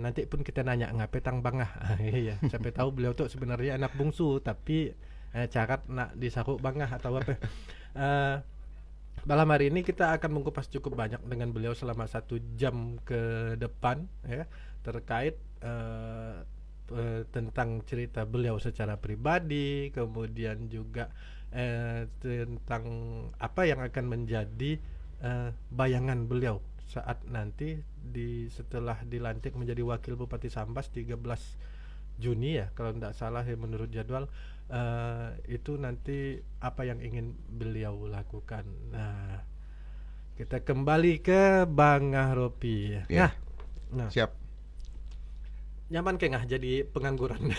nanti pun kita nanya ngapain tang bangah. Iya, sampai tahu beliau tuh sebenarnya anak bungsu tapi carat nak disaruk bangah atau apa. Eh, Malam hari ini kita akan mengupas cukup banyak dengan beliau selama 1 jam ke depan ya, terkait tentang cerita beliau secara pribadi, kemudian juga tentang apa yang akan menjadi bayangan beliau saat nanti setelah dilantik menjadi wakil Bupati Sambas 13 Juni ya kalau tidak salah ya menurut jadwal. Itu nanti apa yang ingin beliau lakukan. Nah, kita kembali ke Bang Ropi. Ya. Nah, Siap. nyaman kengah jadi pengangguran.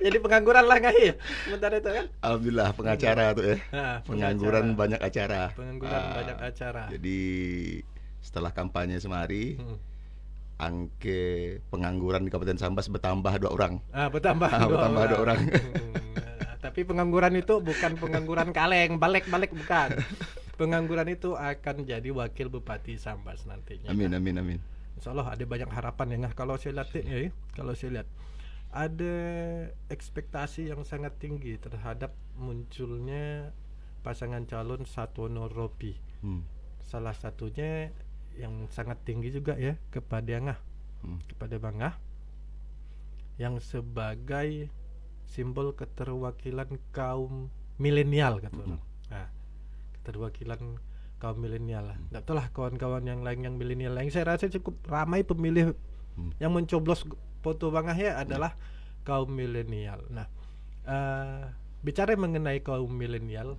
Jadi pengangguran lah nggak ya? Sementara itu kan? Alhamdulillah pengacara tuh ya. Pengangguran pengacara. banyak acara. Pengangguran banyak acara. Jadi setelah kampanye semari, angka pengangguran di Kabupaten Sambas bertambah 2 orang. Bertambah bertambah 2 orang. Tapi pengangguran itu bukan pengangguran kaleng, balik-balik bukan. Pengangguran itu akan jadi wakil Bupati Sambas nantinya. Amin, amin, amin. Insya Allah ada banyak harapan ya. Kalau saya lihat kalau saya lihat ada ekspektasi yang sangat tinggi terhadap munculnya pasangan calon Satono Ropi. Salah satunya yang sangat tinggi juga ya kepada Bangah yang sebagai simbol keterwakilan kaum milenial kata orang. Nah, keterwakilan kaum milenial lah. Nggak tahu lah kawan-kawan yang lain yang milenial lain. Saya rasa cukup ramai pemilih yang mencoblos foto Bangah ya adalah kaum milenial. Nah, bicara mengenai kaum milenial,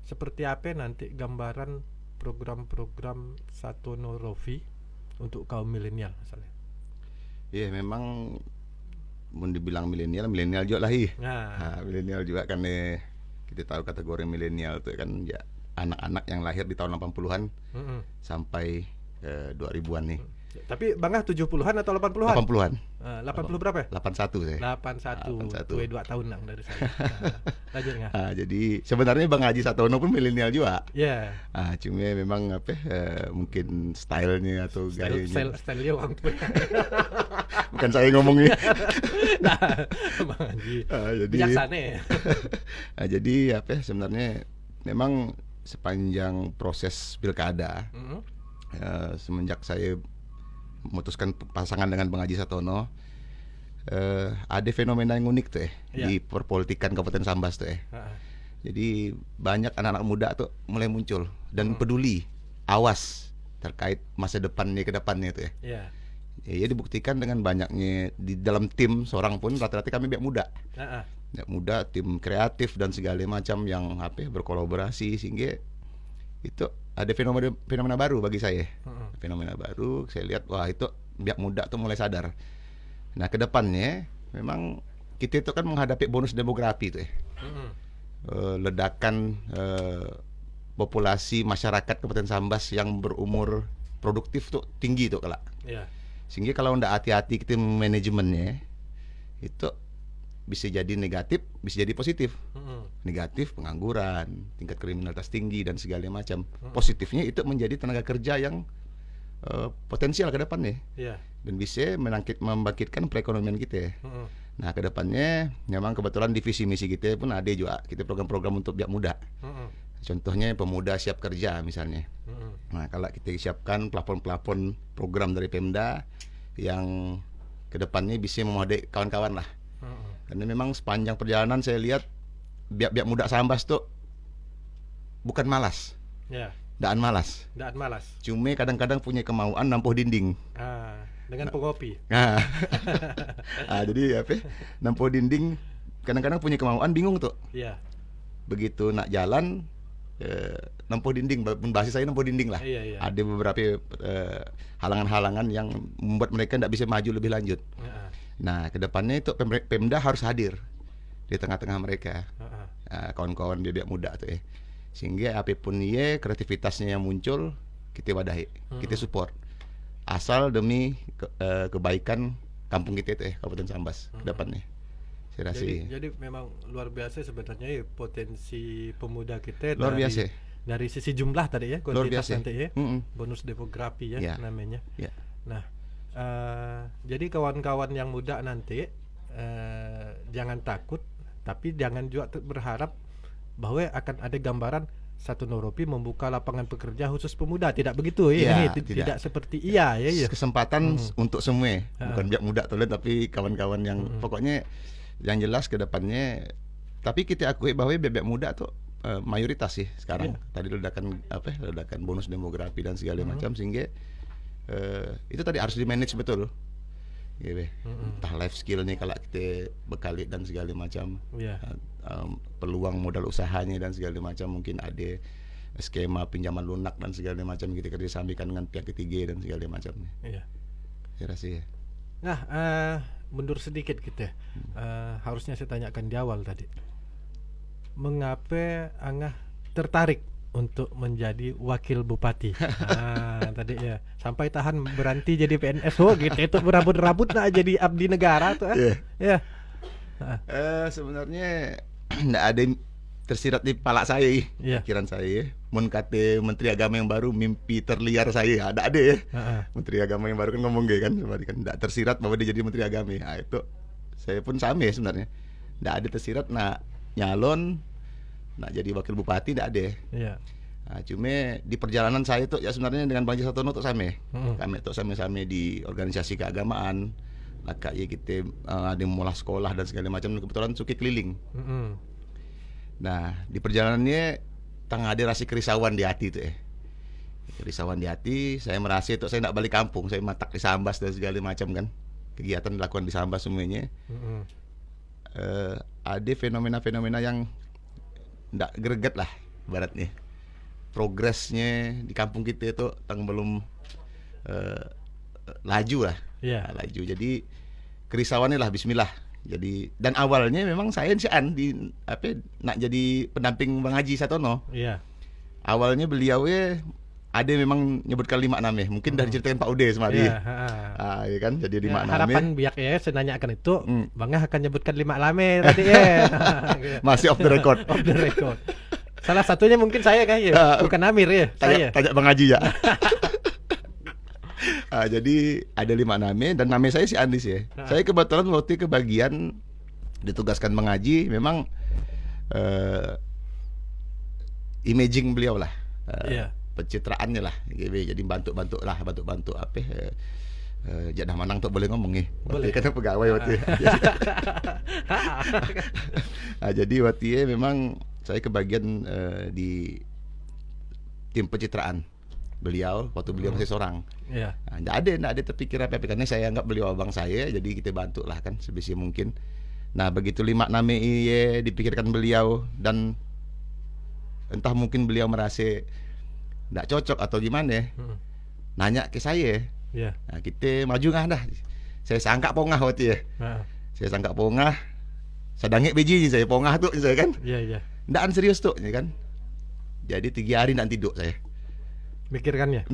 seperti apa nanti gambaran program-program Satono Ropi untuk kaum milenial misalnya? Iya, memang mau dibilang milenial juga lah milenial juga kan kita tahu kategori milenial itu kan ya anak-anak yang lahir di tahun 80-an sampai 2000-an nih. Tapi Bangah 70-an atau 80-an? 80-an. 80 berapa ya? 81 saya. 81. 2 tahun dari saya. Lanjut nggak? Jadi sebenarnya Bang Haji Satono pun milenial juga. Iya. Cuma memang mungkin stylenya atau gayanya. Stylenya orang tua. Bukan saya ngomongnya. Nah, Bang Haji. Jadi bijaksana ya. Jadi sebenarnya memang sepanjang proses pilkada semenjak saya memutuskan pasangan dengan Bang Haji Satono, ada fenomena yang unik tuh di perpolitikan Kabupaten Sambas tuh Jadi banyak anak-anak muda tuh mulai muncul dan peduli, awas terkait masa depannya ke depannya tuh ya. Ya dibuktikan dengan banyaknya di dalam tim seorang pun rata-rata kami biak muda. Biak muda, tim kreatif dan segala macam yang berkolaborasi sehingga itu ada fenomena baru bagi saya. Fenomena baru, saya lihat wah itu biak muda tuh mulai sadar. Nah, ke depannya memang kita itu kan menghadapi bonus demografi tuh ledakan populasi masyarakat Kabupaten Sambas yang berumur produktif tuh tinggi tuh kelak. Sehingga kalau ndak hati-hati kita manajemennya itu bisa jadi negatif, bisa jadi positif. Negatif pengangguran, tingkat kriminalitas tinggi dan segala macam. Positifnya itu menjadi tenaga kerja yang potensial ke depannya. Dan bisa membangkitkan perekonomian kita. Nah, ke depannya memang kebetulan divisi misi kita pun ada juga kita program-program untuk biak muda. Contohnya pemuda siap kerja misalnya. Nah, kalau kita siapkan pelapon-pelapon program dari Pemda yang kedepannya bisa memadai kawan-kawan lah. Karena memang sepanjang perjalanan saya lihat biak-biak muda Sambas tuh bukan malas. Daan malas. Cuma kadang-kadang punya kemauan nampuh dinding. Dengan pengopi. Jadi nampuh dinding kadang-kadang punya kemauan bingung tuh. Begitu nak jalan nempuh dinding, bahasa saya nempuh dinding lah. Ada beberapa halangan-halangan yang membuat mereka tidak bisa maju lebih lanjut. Nah, kedepannya itu Pemda harus hadir di tengah-tengah mereka, kawan-kawan biak muda tuh sehingga apapun kreativitasnya yang muncul kita wadahi, kita support, asal demi kebaikan kampung kita itu Kabupaten Sambas kedepannya. Saya rasa jadi memang luar biasa sebenarnya potensi pemuda kita luar biasa dari sisi jumlah tadi ya, kuantitas nanti ya. Bonus demografi namanya. Ya. Nah, Jadi kawan-kawan yang muda nanti jangan takut, tapi jangan juga berharap bahwa akan ada gambaran Satu Noropi membuka lapangan pekerja khusus pemuda. Tidak begitu ya, tidak seperti ya. Kesempatan untuk semua, bukan biak muda tulen, tapi kawan-kawan yang pokoknya yang jelas ke depannya. Tapi kita akui bahwa bebek muda tuh mayoritas sih sekarang. Tadi ledakan bonus demografi dan segala macam, sehingga itu tadi harus di manage betul. Gitu. Entah life skill-nya kalau kita bekali dan segala macam. Peluang modal usahanya dan segala macam, mungkin ada skema pinjaman lunak dan segala macam kita kerjasamakan dengan pihak ketiga dan segala macamnya. Saya rasa ya. Nah, mundur sedikit kita. Harusnya saya tanyakan di awal tadi. Mengapa Angah tertarik untuk menjadi wakil bupati? Tadi ya, sampai tahan berhenti jadi PNS gitu. Itu berabut-rabut nak jadi abdi negara tuh. Sebenarnya nggak ada yang tersirat di kepala saya, pikiran saya. Mun kata Menteri Agama yang baru, mimpi terliar saya ada ya. Menteri Agama yang baru kan ngomong kan, nggak tersirat bahwa dia jadi Menteri Agama. Nah, itu saya pun sama ya sebenarnya. Nggak ada tersirat nak nyalon, nak jadi wakil bupati, nggak ada. Nah, cuma di perjalanan saya tuh ya sebenarnya dengan Bang Jasatono tuh sama. Kami tuh sama-sama di organisasi keagamaan. Laka ya kita ada mulai sekolah dan segala macam, kebetulan suka keliling. Nah, di perjalanannya ada rasa kerisauan di hati tuh kerisauan di hati. Saya merasa itu saya tidak balik kampung, saya matak di Sambas dan segala macam kan, kegiatan dilakukan di Sambas semuanya. Ada fenomena-fenomena yang tidak greget lah baratnya. Progresnya di kampung kita itu belum laju lah. Laju. Jadi kerisauannya lah bismillah. Jadi dan awalnya memang saya nak jadi pendamping Bang Haji Satono. Awalnya beliau ada memang nyebutkan 5 nama. Mungkin dah diceritakan Pak Ude semari. Ya kan, jadi 5 nama. Harapan biak saya nanyakan itu, Bang akan nyebutkan 5 nama tadi Masih off the record. Off the record. Salah satunya mungkin saya bukan Amir ya. Tanya Bang Haji ya. Jadi ada 5 nama dan nama saya si Andis ya. Saya kebetulan waktu kebagian ditugaskan Bang Haji, memang imaging beliau lah, pencitraannya lah, jadi bantu Jadah Manang tuh boleh ngomong nih, karena pegawai waktu. Jadi waktu memang saya kebagian di tim pencitraan beliau waktu beliau masih seorang. Nggak ada terpikir apa karena saya anggap beliau abang saya, jadi kita bantu lah kan sebisa mungkin. Nah, begitu 5 nama dipikirkan beliau dan entah mungkin beliau merasa nggak cocok atau gimana, nanya ke saya. Nah, kita maju nggak dah. Saya sangka pongah waktu saya sangka pongah, sedangnya biji saya pongah tuh saya kan. Nggak serius tuh ya kan. Jadi 3 hari nanti tidur saya. Mikirkan ya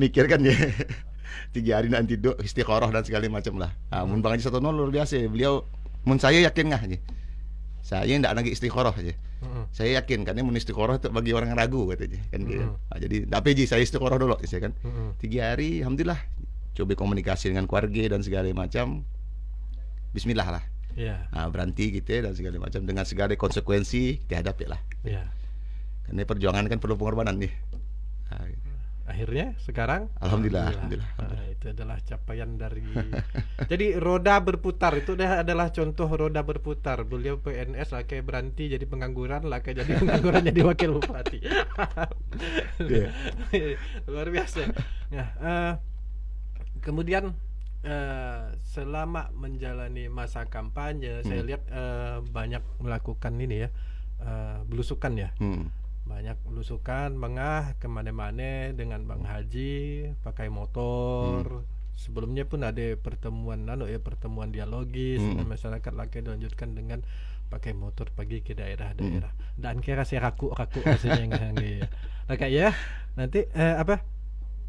3 hari nanti tidur, istiqoroh dan segala macam lah. Mun Bang Haji Satono luar biasa, beliau mun saya yakin nggak aja. Saya nggak lagi istiqoroh aja. Saya yakin karena mun istiqoroh itu bagi orang yang ragu katanya kan gitu. Jadi tapi saya istiqoroh dulu saya kan. 3 hari alhamdulillah coba komunikasi dengan keluarga dan segala macam. Bismillah lah. Berhenti gitu dan segala macam dengan segala konsekuensi dihadapi lah. Karena perjuangan kan perlu pengorbanan nih. Akhirnya sekarang alhamdulillah. Itu adalah capaian dari jadi roda berputar itu adalah contoh roda berputar. Beliau PNS lah kayak berhenti jadi pengangguran lah kayak jadi pengangguran jadi wakil bupati. Luar biasa. Kemudian selama menjalani masa kampanye saya lihat banyak melakukan ini ya, belusukan ya. Banyak belusukan, kemana-mana dengan Bang Haji pakai motor. Sebelumnya pun ada pertemuan pertemuan dialogis dengan masyarakat lagi dilanjutkan dengan pakai motor pergi ke daerah-daerah. Dan kira saya raku rasanya ya. Nanti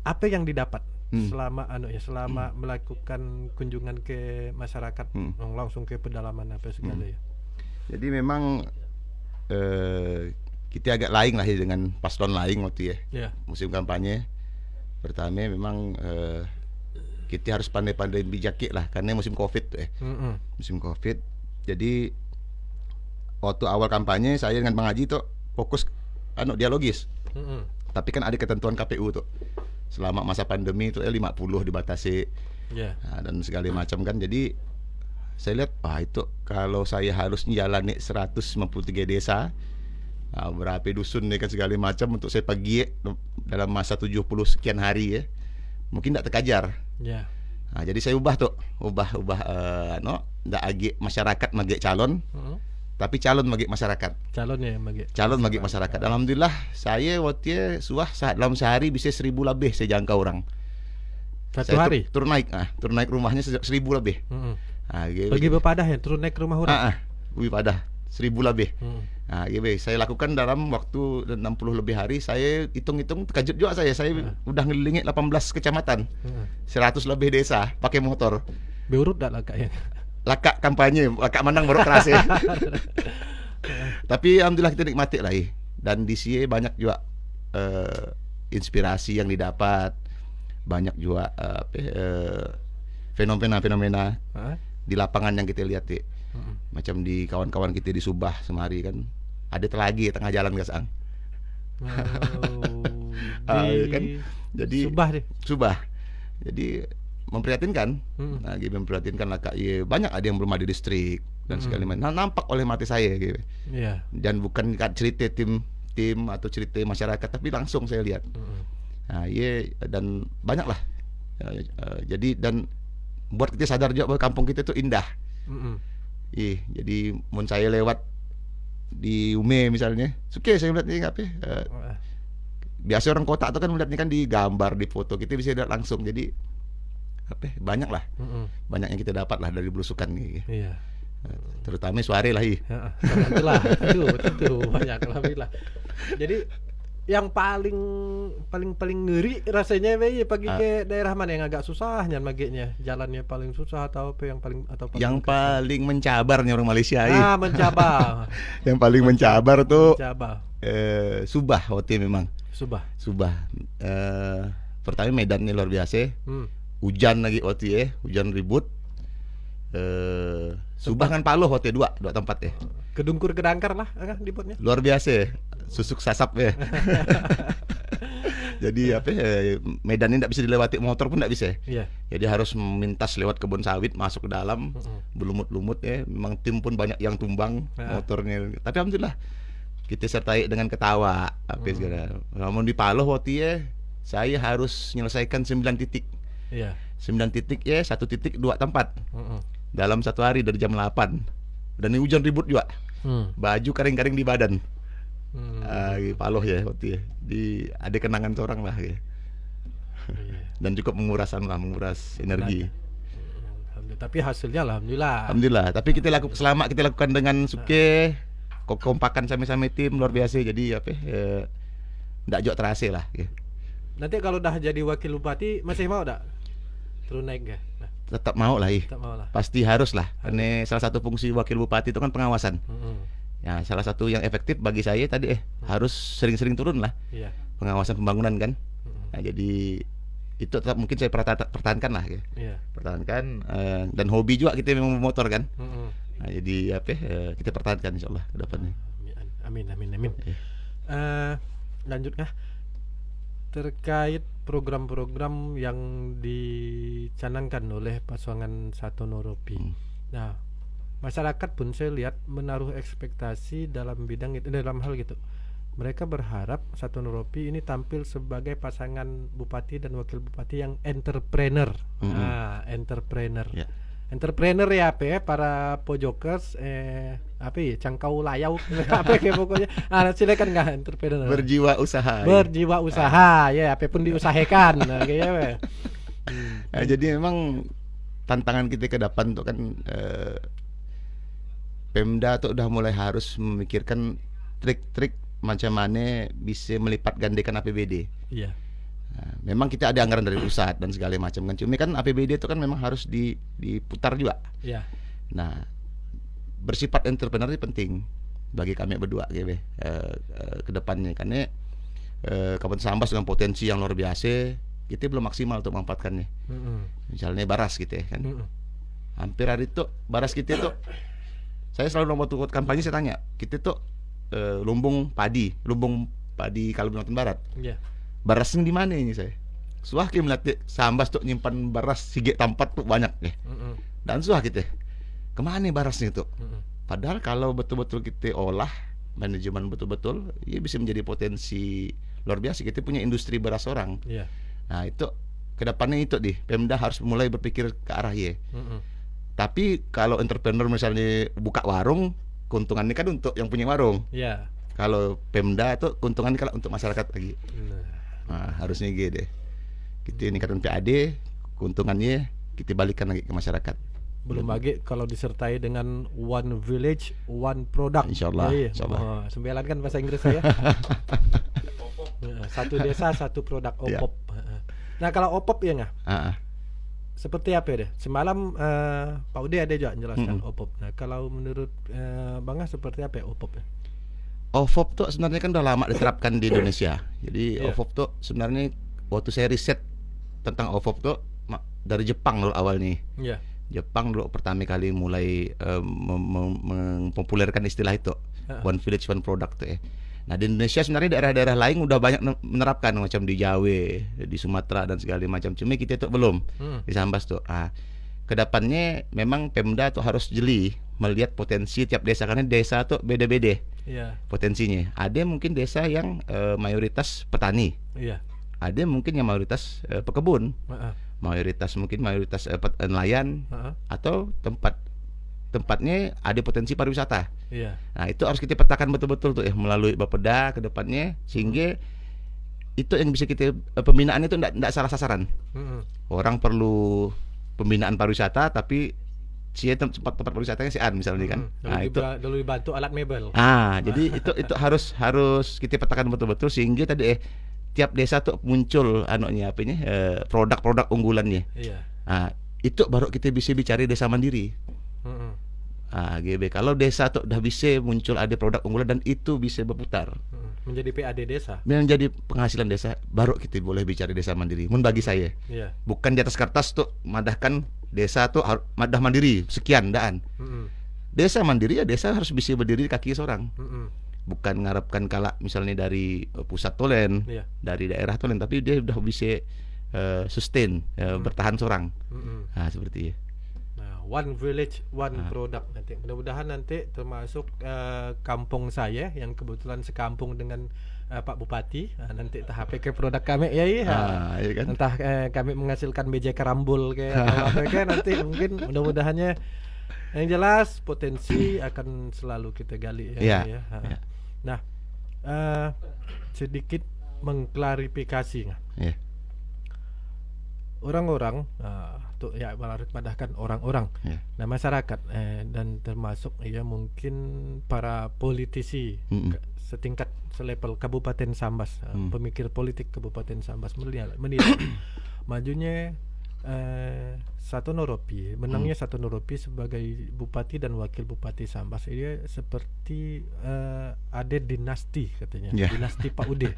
apa yang didapat selama melakukan kunjungan ke masyarakat, langsung ke pedalaman apa segala ya. Jadi memang kita agak lain lah dengan paslon lain waktu musim kampanye. Pertama memang kita harus pandai-pandai bijaki lah karena musim Covid tuh musim Covid. Jadi waktu awal kampanye saya dengan Bang Haji tuh fokus dialogis. Tapi kan ada ketentuan KPU tuh. Selama masa pandemi itu 50 dibatasi. Nah, dan segala macam kan. Jadi saya lihat itu kalau saya harus jalani 153 desa, berapa dusun nih kan segala macam untuk saya pergi dalam masa 70 sekian hari ya. Mungkin tidak terkajar. Nah, jadi saya ubah ndak agi masyarakat magi calon. Tapi calon bagi masyarakat. Calon bagi masyarakat. Alhamdulillah saya waktu dalam sehari bisa 1.000 lebih saya jangkau orang. Satu hari? Turun naik rumahnya 1.000 lebih. Pergi berpadah ya, turun naik ke rumah orang. Berpadah 1.000 lebih. Saya lakukan dalam waktu 60 lebih hari. Saya hitung-hitung terkejut juga saya udah ngelilingi 18 kecamatan. 100 lebih desa pakai motor. Beurut dak lah kayaknya. Lakak kampanye, lakak menang baru keras ya. Tapi alhamdulillah kita nikmati lah ya. Dan di sini banyak juga inspirasi yang didapat, banyak juga fenomena-fenomena di lapangan yang kita lihat ya. Macam di kawan-kawan kita di Subah semari kan ada telagi tengah jalan Gasang. Kan jadi Subah. Jadi memprihatinkan. Memprihatinkan lah Kak. Banyak ada yang belum ada distrik dan segala macam. Nampak oleh mata saya gitu. Dan bukan cerita tim atau cerita masyarakat tapi langsung saya lihat. Dan banyak lah. Jadi dan buat kita sadar juga bahwa kampung kita itu indah. Jadi mun saya lewat di Ume misalnya, suka saya melihatnya biasa orang kota tuh kan melihatnya kan di gambar, di foto, kita bisa lihat langsung. Jadi banyak lah, banyak yang kita dapat lah dari belusukan nih. Terutama suara lah tentu banyak alhamdulillah. Jadi yang paling ngeri rasanya pagi ke daerah mana yang agak susahnya maginya, jalannya paling susah atau apa yang paling mencabarnya orang Malaysia mencabar. Yang paling mencabar tuh Subah memang. Subah. Pertama medannya luar biasa. Hujan lagi hujan ribut. Subah kan Paloh dua tempat ya. Kedungkur kedangkar lah dibuatnya. Luar biasa. Susuk sasap ya. Jadi medan ini tidak bisa dilewati motor pun tidak bisa. Jadi harus memintas lewat kebun sawit masuk ke dalam, berlumut-lumut ya. Memang tim pun banyak yang tumbang motornya. Tapi alhamdulillah kita sertai dengan ketawa segala. Namun di Paloh saya harus menyelesaikan 9 titik. 9 titik 1 titik 2 tempat. Dalam 1 hari dari jam 8. Dan ini hujan ribut juga. Baju kering-kering di badan. Paloh ada kenangan seorang lah ya. Dan cukup menguras energi. Tapi hasilnya alhamdulillah. Tapi selama kita lakukan dengan suke, kompakan sama-sama tim luar biasa. Jadi ndak jauh terasa lah ya. Nanti kalau dah jadi wakil bupati masih mau tak turun naik gak? Tetap mau lah. Pasti harus lah. Karena salah satu fungsi wakil bupati itu kan pengawasan. Ya, salah satu yang efektif bagi saya tadi harus sering-sering turun lah. Pengawasan pembangunan kan. Nah, jadi itu tetap mungkin saya pertahankan lah ya. Pertahankan dan hobi juga kita memang motor kan. Nah, jadi kita pertahankan insyaallah ke depannya. Amin. Lanjut kah? Terkait program-program yang dicanangkan oleh pasangan Satono Ropi. Nah, masyarakat pun saya lihat menaruh ekspektasi dalam bidang itu, dalam hal gitu. Mereka berharap Satono Ropi ini tampil sebagai pasangan bupati dan wakil bupati yang entrepreneur. Entrepreneur. Entrepreneur ya para pojokers cangkau layau pokoknya silakan nggak entrepreneur. Berjiwa usaha ya apapun diusahakan jadi memang tantangan kita ke depan tuh kan Pemda tuh udah mulai harus memikirkan trik-trik macam mana bisa melipat gandakan APBD. Memang kita ada anggaran dari pusat dan segala macam kan. Cuma kan APBD itu kan memang harus diputar juga. Nah, bersifat entrepreneur ini penting bagi kami berdua ke depannya karena Kabupaten Sambas dengan potensi yang luar biasa, kita belum maksimal untuk memanfaatkannya. Misalnya baras gitu ya kan. Hampir hari itu baras kita tuh, saya selalu waktu kampanye saya tanya, kita tuh lumbung padi Kalimantan Barat. Barasnya di mana ini saya? Suah kita melihat Sambas tuh nyimpan baras sige tempat tuh banyak ya. Dan suah kita, kemana barasnya tuh? Padahal kalau betul-betul kita olah, manajemen betul-betul, ya bisa menjadi potensi luar biasa. Kita punya industri beras orang. Nah itu kedepannya itu Pemda harus mulai berpikir ke arah ya. Tapi kalau entrepreneur misalnya buka warung, keuntungannya kan untuk yang punya warung. Kalau Pemda itu keuntungannya kalau untuk masyarakat lagi. Nah, harusnya gitu deh. Kita meningkatkan PAD, keuntungannya kita balikkan lagi ke masyarakat. Belum lagi kalau disertai dengan one village, one product. Insyaallah. Insyaallah. Sembilan kan bahasa Inggris saya. Satu desa, satu produk OPOP. Nah kalau OPOP ya nggak? Seperti apa deh? Semalam Pak Ude ada juga menjelaskan OPOP. Nah kalau menurut Bang seperti apa ya OPOP ya? OPOP tuh sebenarnya kan udah lama diterapkan di Indonesia. Jadi OPOP tuh sebenarnya waktu saya riset tentang OPOP tuh dari Jepang dulu awalnya. Jepang dulu pertama kali mulai mempopulerkan istilah itu, one village one product tuh ya. Nah di Indonesia sebenarnya daerah-daerah lain udah banyak menerapkan, macam di Jawa, di Sumatera dan segala macam. Cuma kita tuh belum di Sambas tuh. Kedepannya memang Pemda tuh harus jeli melihat potensi tiap desa, karena desa tuh beda-beda potensinya. Ada mungkin desa yang mayoritas petani, ada mungkin yang mayoritas pekebun, mayoritas nelayan, atau tempatnya ada potensi pariwisata. Nah itu harus kita petakan betul-betul tuh ya melalui Bapeda ke depannya, sehingga itu yang bisa kita pembinaan itu tidak salah sasaran. Orang perlu pembinaan pariwisata tapi tempat pariwisatanya si An misalnya kan. Nah itu dulu dibantu alat mebel. Jadi itu harus kita petakan betul-betul sehingga tadi tiap desa tuh muncul produk-produk unggulannya. Itu baru kita bisa bicara desa mandiri. GB kalau desa tuh udah bisa muncul ada produk unggulan dan itu bisa berputar menjadi PAD desa, menjadi penghasilan desa, baru kita boleh bicara desa mandiri. Mun bagi saya, bukan di atas kertas tuh madahkan desa tuh madah mandiri sekian daan. Desa mandiri ya desa harus bisa berdiri di kaki seorang. Bukan ngarepkan kalak misalnya dari pusat tolen, dari daerah tolen, tapi dia udah bisa sustain, bertahan seorang. Nah seperti itu. One village, one product nanti. Mudah-mudahan nanti termasuk kampung saya yang kebetulan sekampung dengan Pak Bupati. Nanti tahap ke produk kami kan? Entah kami menghasilkan meja karambul kayak nanti mungkin mudah-mudahannya yang jelas potensi akan selalu kita gali ya. Nah, sedikit mengklarifikasi orang-orang tuh ya padahkan orang-orang. Nah masyarakat dan termasuk mungkin para politisi setingkat selevel Kabupaten Sambas, pemikir politik Kabupaten Sambas menilai majunya Satono Ropi, menangnya Satono Ropi sebagai bupati dan wakil bupati Sambas. Ini seperti ada dinasti katanya, dinasti Pak Ude.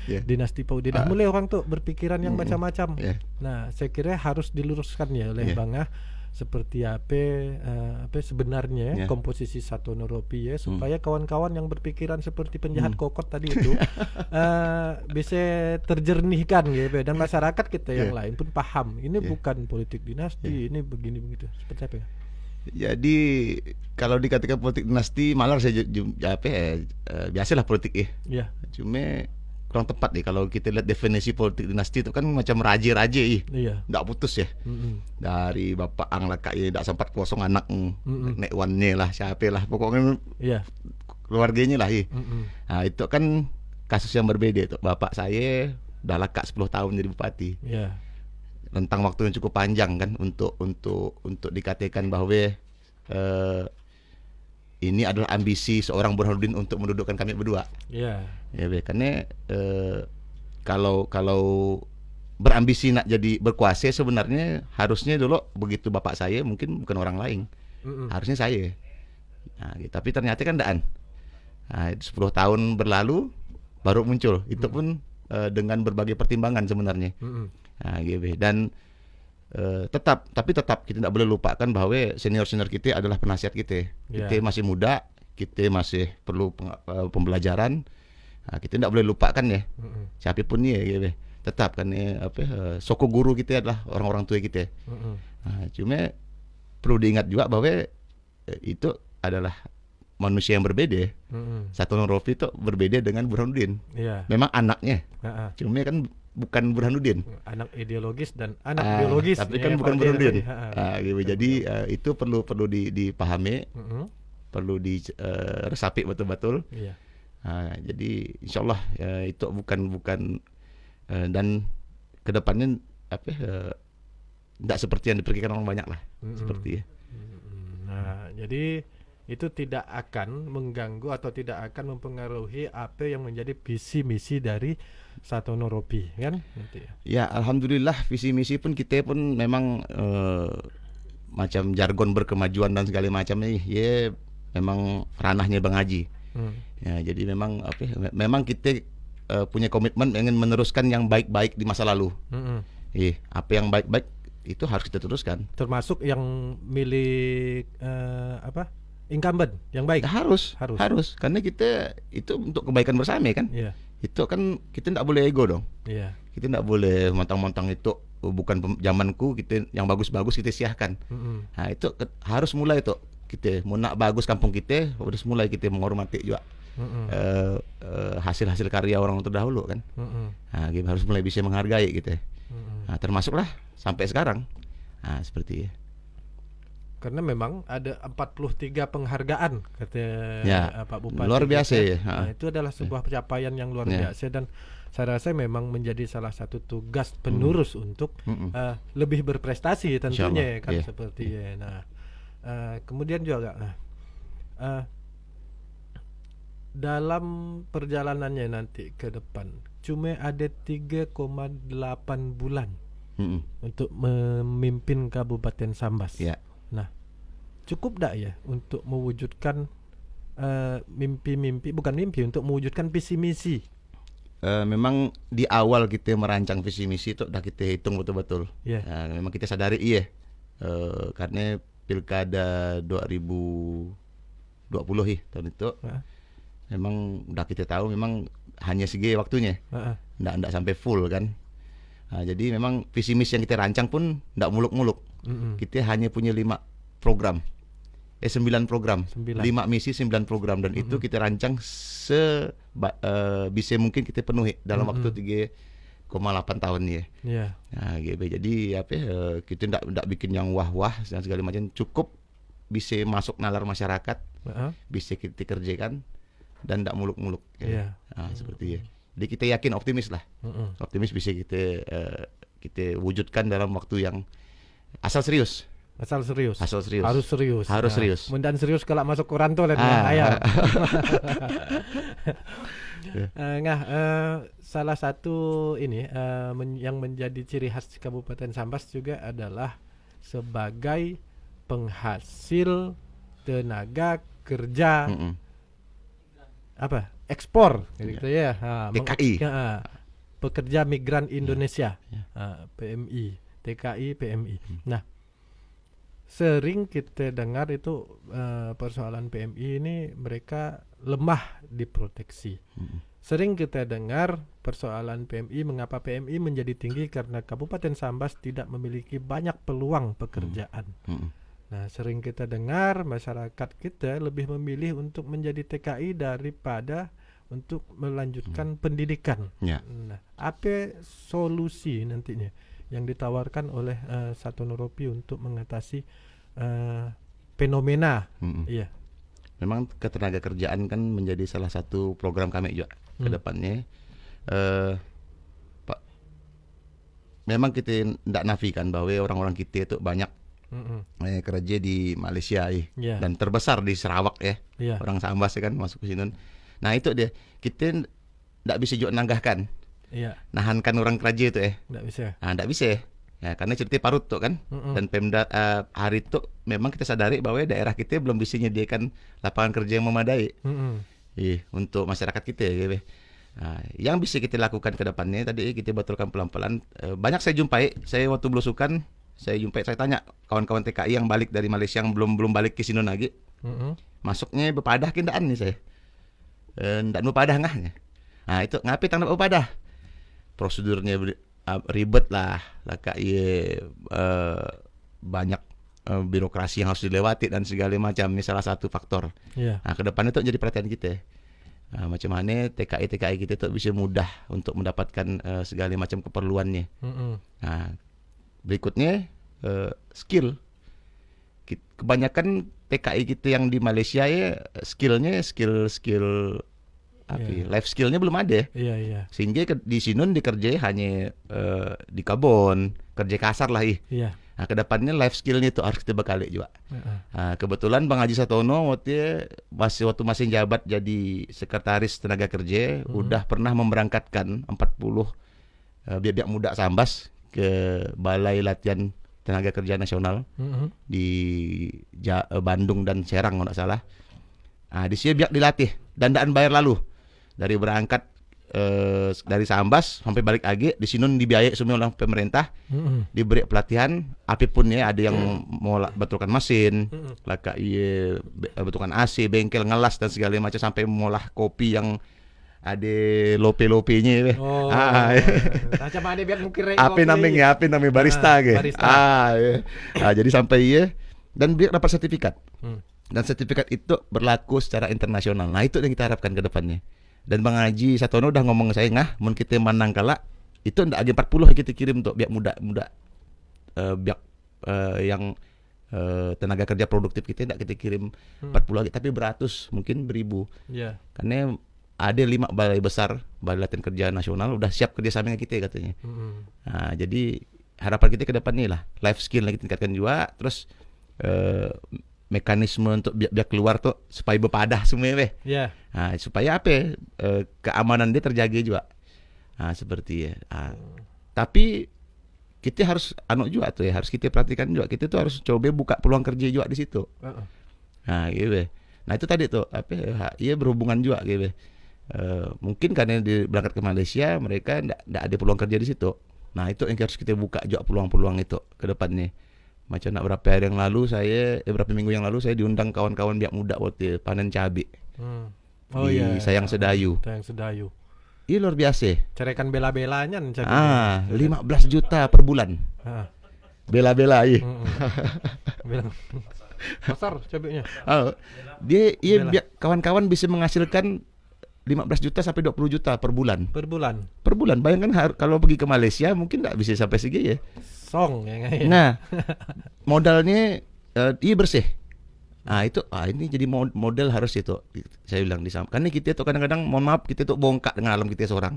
Dinasti Pak Ude. Nah, mulai orang tuh berpikiran yang macam-macam. Nah, saya kira harus diluruskan ya oleh Bang seperti apa sebenarnya komposisi Satono Ropi supaya kawan-kawan yang berpikiran seperti penjahat kokot tadi itu bisa terjernihkan dan masyarakat kita yang lain pun paham ini bukan politik dinasti, ini begini begitu. Seperti apa ya? Jadi kalau dikatakan politik dinasti malah saya biasalah politik cuma kurang tepat nih kalau kita lihat definisi politik dinasti itu kan macam raja-raja nggak putus ya. Dari bapak ang lah kak nggak sempat kosong anak nek wannya lah siapa lah pokoknya keluarganya lah Nah itu kan kasus yang berbeda tuh. Bapak saya udah laka 10 tahun jadi bupati. Rentang waktu yang cukup panjang kan untuk dikatakan bahwa ini adalah ambisi seorang Burhanuddin untuk mendudukkan kami berdua. Karena kalau berambisi nak jadi berkuasa sebenarnya harusnya dulu begitu bapak saya mungkin bukan orang lain, harusnya saya. Nah, tapi ternyata kan daan. 10 tahun berlalu baru muncul. Itu pun dengan berbagai pertimbangan sebenarnya. Nah, gitu. Dan tetap kita tidak boleh lupakan bahwa senior-senior kita adalah penasihat kita. Kita masih muda, kita masih perlu pembelajaran. Nah, kita tidak boleh lupakan ya. Siapapun ya, gitu. Tetap kan soko guru kita adalah orang-orang tua kita. Nah, cuma perlu diingat juga bahwa itu adalah manusia yang berbeda. Satono Rofi itu berbeda dengan Burhanuddin. Memang anaknya. Cuma kan bukan Burhanuddin. Anak ideologis dan anak biologis. Tapi kan bukan Burhanuddin. Gitu. Jadi itu perlu dipahami, perlu diresapi betul-betul. Jadi insya Allah itu bukan dan kedepannya tidak seperti yang dipikirkan orang banyak lah, seperti ya. Nah, jadi itu tidak akan mengganggu atau tidak akan mempengaruhi apa yang menjadi visi misi dari Satono Ropi, kan? Ya, alhamdulillah visi misi pun kita pun memang macam jargon berkemajuan dan segala macamnya, ya memang ranahnya Bang Haji. Ya, jadi memang memang kita punya komitmen ingin meneruskan yang baik-baik di masa lalu. Apa yang baik-baik itu harus kita teruskan. Termasuk yang milik incumbent yang baik. Harus. Karena kita itu untuk kebaikan bersama kan. Itu kan kita tidak boleh ego dong. Kita tidak boleh montang-montang itu bukan zamanku, kita yang bagus-bagus kita siahkan. Nah, itu harus mulai itu. Kita mau nak bagus kampung kita, harus mulai kita menghormati juga hasil-hasil karya orang terdahulu kan. Nah, kita harus mulai bisa menghargai gitu. Nah, termasuklah sampai sekarang. Nah, seperti ya. Karena memang ada 43 penghargaan kata Pak Bupati. Luar biasa ya. Nah, itu adalah sebuah pencapaian yang luar biasa, dan saya rasa memang menjadi salah satu tugas penerus untuk lebih berprestasi tentunya kan seperti ya. Nah, kemudian juga dalam perjalanannya nanti ke depan cuma ada 3,8 bulan untuk memimpin Kabupaten Sambas. Nah, cukup tak ya untuk mewujudkan bukan mimpi, untuk mewujudkan visi misi? Memang di awal kita merancang visi misi itu udah kita hitung betul-betul. Memang kita sadari karena Pilkada 2020 tahun itu memang udah kita tahu memang hanya segi waktunya, nggak sampai full kan. Nah, jadi memang visi misi yang kita rancang pun nggak muluk-muluk. Kita hanya punya 9 program, 5 misi 9 program, dan itu kita rancang bisa mungkin kita penuhi dalam waktu 3,8 tahun ya. Nah, gitu. Jadi kita tidak bikin yang wah-wah dan segala macam, cukup bisa masuk nalar masyarakat, bisa kita kerjakan dan tidak muluk-muluk. Nah, seperti ya. Jadi kita yakin, optimis lah, optimis bisa kita wujudkan dalam waktu yang Asal serius. Harus serius. Harus serius. Dan serius kalau masuk koran tuh salah satu ini yang menjadi ciri khas Kabupaten Sambas juga adalah sebagai penghasil tenaga kerja ekspor gitu ya. TKI. Pekerja Migran Indonesia. PMI. TKI, PMI. Nah, sering kita dengar itu persoalan PMI ini mereka lemah diproteksi. Sering kita dengar persoalan PMI, mengapa PMI menjadi tinggi, karena Kabupaten Sambas tidak memiliki banyak peluang pekerjaan. Nah, sering kita dengar masyarakat kita lebih memilih untuk menjadi TKI daripada untuk melanjutkan pendidikan. Nah, apa solusi nantinya yang ditawarkan oleh Satono Ropi untuk mengatasi fenomena? Memang ketenaga kerjaan kan menjadi salah satu program kami juga ke depannya. Pak, memang kita tidak nafikan bahwa orang-orang kita itu banyak kerja di Malaysia dan terbesar di Sarawak orang Sambas kan masuk ke sini. Nah, itu dia, kita tidak bisa juga nanggahkan. Nahankan orang kerja itu nggak bisa. Nggak bisa ya, karena cerita parut tuh kan. Dan Pemda hari itu memang kita sadari bahwa daerah kita belum bisa menyediakan lapangan kerja yang memadai untuk masyarakat kita gitu. Nah, yang bisa kita lakukan ke depannya tadi kita betulkan pelan-pelan. Banyak saya jumpai, saya waktu belusukan saya tanya kawan-kawan TKI yang balik dari Malaysia yang belum balik ke sini lagi. Masuknya bepadah kindaan nih saya. Ndak bepadah ngahnya. Nah, itu ngapain tang bepadah? Prosedurnya ribet lah kak banyak birokrasi yang harus dilewati dan segala macam. Ini salah satu faktor. Nah, ke depan itu jadi perhatian kita. Macam mana TKI kita itu bisa mudah untuk mendapatkan segala macam keperluannya. Nah, berikutnya skill. Kebanyakan TKI kita yang di Malaysia ya skillnya skill life skillnya belum ada. Sehingga di sini dikerjai hanya di kebun, kerja kasar lah. Nah, kedepannya life skillnya itu harus kita bekali juga. Nah, kebetulan Bang Haji Satono waktu masih jabat jadi sekretaris tenaga kerja, udah pernah memberangkatkan 40 biak muda Sambas ke Balai Latihan Tenaga Kerja Nasional di Bandung dan Serang kalau tidak salah. Nah, di sini biak dilatih dandaan bayar lalu dari berangkat dari Sambas sampai balik lagi di sini dibiayai semua oleh pemerintah, diberi pelatihan apapun ya, ada yang mau betulkan mesin, betulkan AC, bengkel, ngelas dan segala macam sampai molah kopi yang ada lope-lopenya. Macam ada biar mukir apa namanya barista jadi sampai dan biar dapat sertifikat. Dan sertifikat itu berlaku secara internasional. Nah, itu yang kita harapkan ke depannya. Dan Bang Haji Satono udah ngomong ke saya, mun kita menang kala itu ndak lagi 40 yang kita kirim untuk biak muda biak yang tenaga kerja produktif kita ndak kita kirim 40 lagi, tapi beratus, mungkin 1000. Karena ada 5 balai besar, Balai Latihan Kerja Nasional udah siap kerjasama dengan kita katanya. Nah, jadi harapan kita ke depan nih lah, life skill lagi tingkatkan juga, terus mekanisme untuk biar keluar tuh supaya bepadah semua nah, supaya apa keamanan dia terjaga juga. Nah, seperti tapi kita harus juga tuh harus kita perhatikan juga, kita tuh harus coba buka peluang kerja juga di situ. Nah, gitu. Nah, itu tadi tuh berhubungan juga gitu. Mungkin karena berangkat ke Malaysia mereka ndak ada peluang kerja di situ. Nah, itu yang harus kita buka juga peluang-peluang itu ke depannya. Macam berapa minggu yang lalu saya diundang kawan-kawan biak muda waktu panen cabai di Sayang Sedayu. Iya, luar biasa. Cerekan bela-belanya 15 juta per bulan. Bela-bela besar cabainya. Dia kawan-kawan bisa menghasilkan 15 juta sampai 20 juta per bulan. Per bulan. Bayangkan kalau pergi ke Malaysia mungkin enggak bisa sampai segi ya. Song Nah, modalnya bersih. Nah, itu ini jadi model harus itu. Saya bilang di sana. Karena kita tuh kadang-kadang mohon maaf kita tuh bongkak dengan alam kita seorang.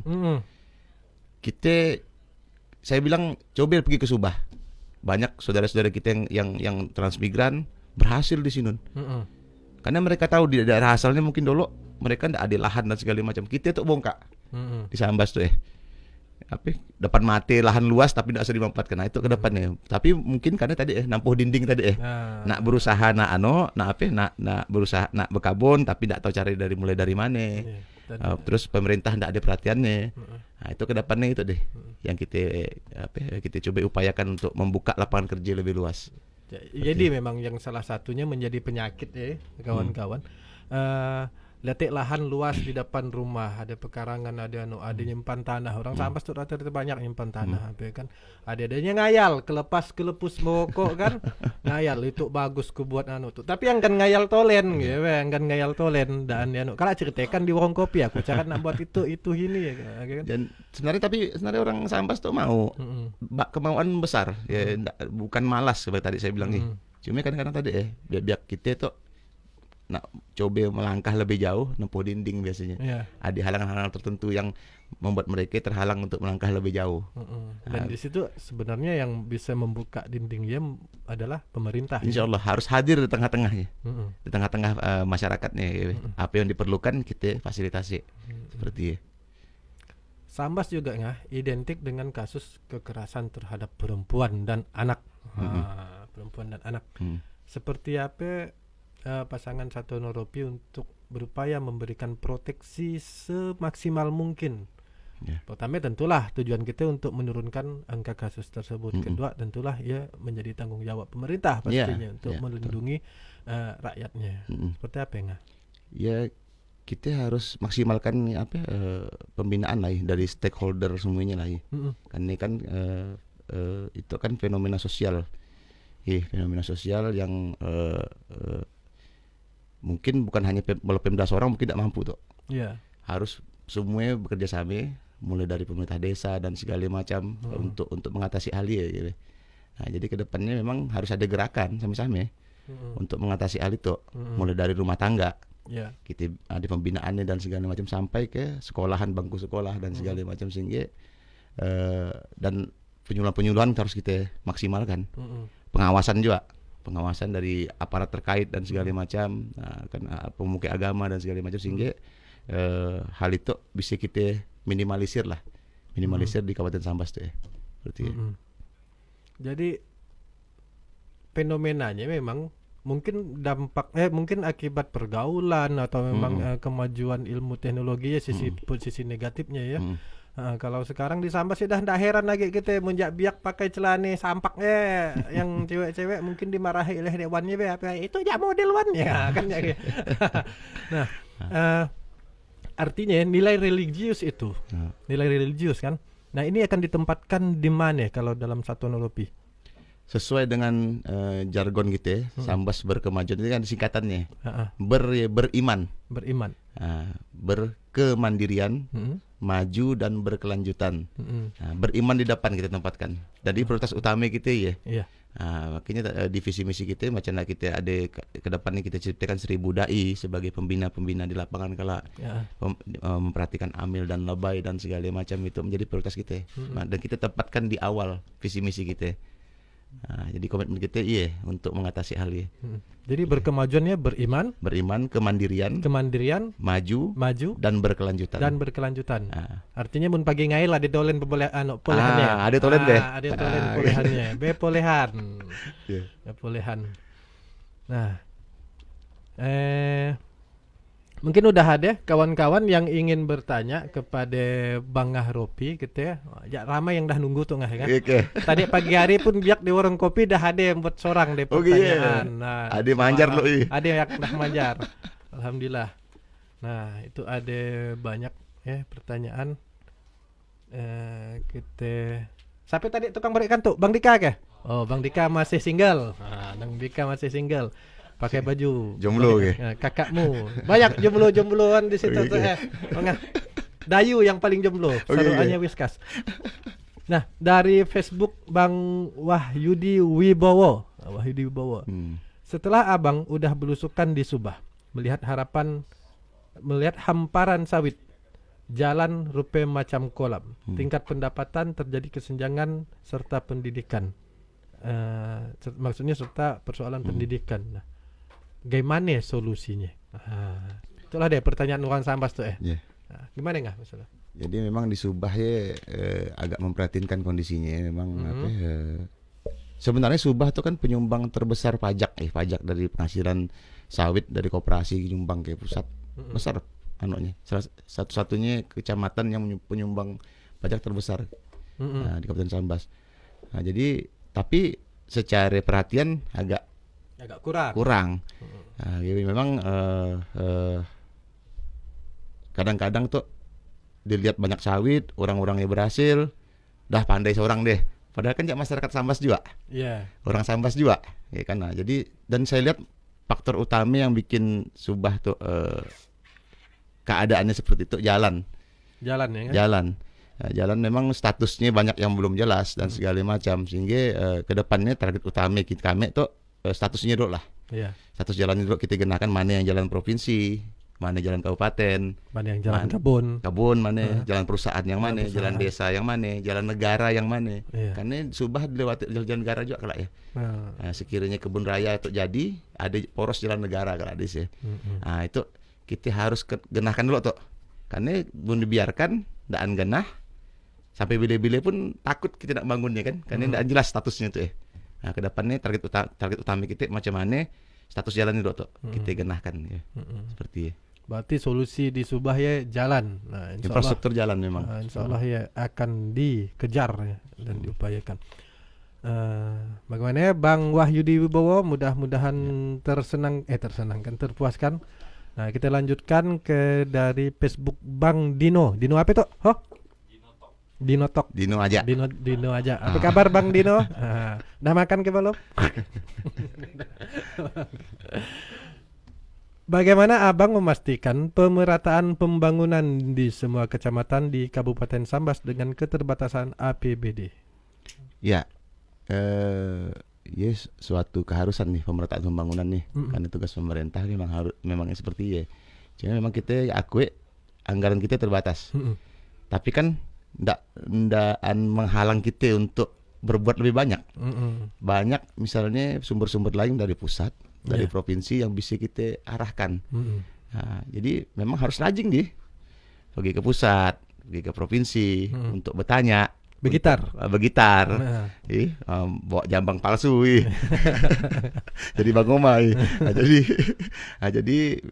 Saya bilang coba pergi ke Subah. Banyak saudara-saudara kita yang transmigran berhasil di sini. Karena mereka tahu di daerah asalnya mungkin dulu mereka ndak ada lahan dan segala macam. Kita tuh bongkak di Sambas tuh dapat mati lahan luas tapi tidak bisa dimanfaatkan. Nah, itu ke depannya. Tapi mungkin karena tadi nampuh dinding tadi nak berusaha nak berusaha nak berkabun tapi tidak tahu mulai dari mana. Terus pemerintah tidak ada perhatiannya. Nah, itu ke depannya itu deh yang kita coba upayakan untuk membuka lapangan kerja lebih luas. Jadi memang yang salah satunya menjadi penyakit kawan-kawan. Letak lahan luas di depan rumah, ada pekarangan, ada nyimpan tanah. Orang Sambas tuh rata-rata banyak nyimpan tanah, kan. Adanya ngayal, kelepus mokok kan. Ngayal itu bagus ku buat tuh. Tapi yang kan ngayal tolen dan kalau ceritakan di warung kopi aku cara nak buat itu ini kan. Dan sebenarnya orang Sambas tuh mau kemauan besar ya, bukan malas seperti tadi saya bilang nih. Cuma kadang-kadang tadi biar kita tuh nak coba melangkah lebih jauh, nempuh dinding biasanya. Ada halangan-halangan tertentu yang membuat mereka terhalang untuk melangkah lebih jauh. Dan di situ sebenarnya yang bisa membuka dindingnya adalah pemerintah. Insya Allah harus hadir di tengah-tengahnya, di tengah-tengah masyarakatnya. Apa yang diperlukan kita fasilitasi seperti Sambas juga identik dengan kasus kekerasan terhadap perempuan dan anak. Perempuan dan anak. Seperti apa pasangan Satono Ropi untuk berupaya memberikan proteksi semaksimal mungkin. Ya. Pertama tentulah tujuan kita untuk menurunkan angka kasus tersebut. Kedua tentulah ya menjadi tanggung jawab pemerintah pastinya untuk melindungi rakyatnya. Seperti apa ya? Ya, kita harus maksimalkan pembinaan lah ya, dari stakeholder semuanya lah ya. Kan ini kan itu kan fenomena sosial. Fenomena sosial yang mungkin bukan hanya kalau Pemda seorang mungkin tidak mampu tuh. Iya. Harus semuanya bekerja sama, mulai dari pemerintah desa dan segala macam untuk mengatasi hal ini gitu. Nah, jadi kedepannya memang harus ada gerakan sama-sama untuk mengatasi hal itu, mulai dari rumah tangga. Kita ada pembinaannya dan segala macam sampai ke sekolahan, bangku sekolah dan segala macam, sehingga dan penyuluhan harus kita maksimalkan. Pengawasan juga, pengawasan dari aparat terkait dan segala macam, kan pemuka agama dan segala macam, sehingga hal itu bisa kita minimalisir di Kabupaten Sambas tuh ya. Berarti. Jadi fenomenanya memang mungkin mungkin akibat pergaulan atau memang kemajuan ilmu teknologi ya, sisi negatifnya ya. Kalau sekarang di Sambas sudah tidak heran lagi kita menjak biak pakai celana sampak yang cewek-cewek mungkin dimarahi oleh dewannya apa itu aja model wan ya kan ya. Nah, artinya nilai religius itu, nilai religius kan. Nah, ini akan ditempatkan di mana kalau dalam satuan LOPI? Sesuai dengan jargon kita, Sambas berkemajuan itu kan singkatannya. Beriman. Berkemandirian, maju dan berkelanjutan. Beriman di depan kita tempatkan. Jadi prioritas utama kita ya. Makanya divisi misi kita macam kita ada ke depannya kita ciptakan 1000 dai sebagai pembina-pembina di lapangan kala memperhatikan amil dan lebay dan segala macam, itu menjadi prioritas kita. Dan kita tempatkan di awal visi misi kita. Jadi komitmen kita untuk mengatasi hal ini. Jadi berkemajuannya beriman, kemandirian, maju dan berkelanjutan. Artinya mun pagi ngai lah didolen polehannya. Ada tolen deh. Ada tolen polehannya. Polehan. Polehan. Nah, mungkin udah ada kawan-kawan yang ingin bertanya kepada Bang Ngahropi gitu ya. Ya ramai yang dah nunggu tuh kan. Tadi pagi hari pun biak di warung kopi dah ada yang buat sorang deh pertanyaan. Nah, ada manjar loh. Ada yang dah manjar. Alhamdulillah. Nah, itu ada banyak ya pertanyaan. Kita siapa tadi tukang berikan tuh? Bang Dika ke? Oh, Bang Dika masih single. Bang Dika masih single. Pakai baju jomblo kakakmu banyak jombloan di situ tuh Dayu yang paling jomblo saruannya Whiskas. Nah, dari Facebook Bang Wahyudi Wibowo. Setelah abang udah belusukan di Subah, melihat hamparan sawit, jalan rupa macam kolam, tingkat pendapatan terjadi kesenjangan serta pendidikan, maksudnya serta persoalan pendidikan. Nah, gimana solusinya? Itulah deh pertanyaan orang Sambas tuh Nah, gimana nggak masalah? Jadi memang di Subah ya agak memperhatinkan kondisinya memang sebenarnya Subah itu kan penyumbang terbesar pajak dari penghasilan sawit dari koperasi nyumbang ke pusat besar satu-satunya kecamatan yang penyumbang pajak terbesar di Kabupaten Sambas. Nah, jadi tapi secara perhatian agak kurang. Nah, jadi memang kadang-kadang tuh dilihat banyak sawit, orang-orangnya berhasil, dah pandai seorang deh. Padahal kan masyarakat Sambas juga, orang Sambas juga, ya kan. Nah, jadi dan saya lihat faktor utama yang bikin Subah tuh keadaannya seperti itu jalan ya kan? Jalan memang statusnya banyak yang belum jelas dan segala macam, sehingga kedepannya target utama kami tuh statusnya dulu lah. Status jalan dulu kita gunakan, mana yang jalan provinsi, mana jalan kabupaten, mana yang jalan kebun, mana jalan perusahaan yang mana, jalan desa yang mana, jalan negara yang mana. Karena Subah dilewati jalan negara juga kalau ya. Nah, sekiranya kebun raya itu jadi ada poros jalan negara kalau ada sih. Nah, itu kita harus genahkan dulu tuh. Karena belum dibiarkan ndak genah sampai bila-bila pun takut kita nak bangunnya kan, karena ndak jelas statusnya tuh Nah, ke depannya target utama kita macam mana status jalan itu tuh kita genahkan ya. Seperti Berarti solusi di Subah ya jalan. Nah, infrastruktur jalan memang. Insya Allah ya akan dikejar ya, dan diupayakan. Bagaimana ya Bang Wahyudi Wibowo, mudah-mudahan tersenangkan, terpuaskan. Nah, kita lanjutkan ke dari Facebook Bang Dino. Dino apa itu? Dino Tok. Dino aja. Dino aja. Apa kabar Bang Dino? Udah makan ke belum? Bagaimana Abang memastikan pemerataan pembangunan di semua kecamatan di Kabupaten Sambas dengan keterbatasan APBD? Ya, yes, suatu keharusan nih pemerataan pembangunan nih, karena tugas pemerintah memang seperti ya. Cuma memang kita akui anggaran kita terbatas. Tapi kan ndak menghalang kita untuk berbuat lebih banyak. Banyak misalnya sumber-sumber lain dari pusat, dari provinsi yang bisa kita arahkan. Nah, jadi memang harus rajin pergi ke pusat, pergi ke provinsi untuk bertanya. Begitar. Bawa jambang palsu. Jadi Bang Omai. Jadi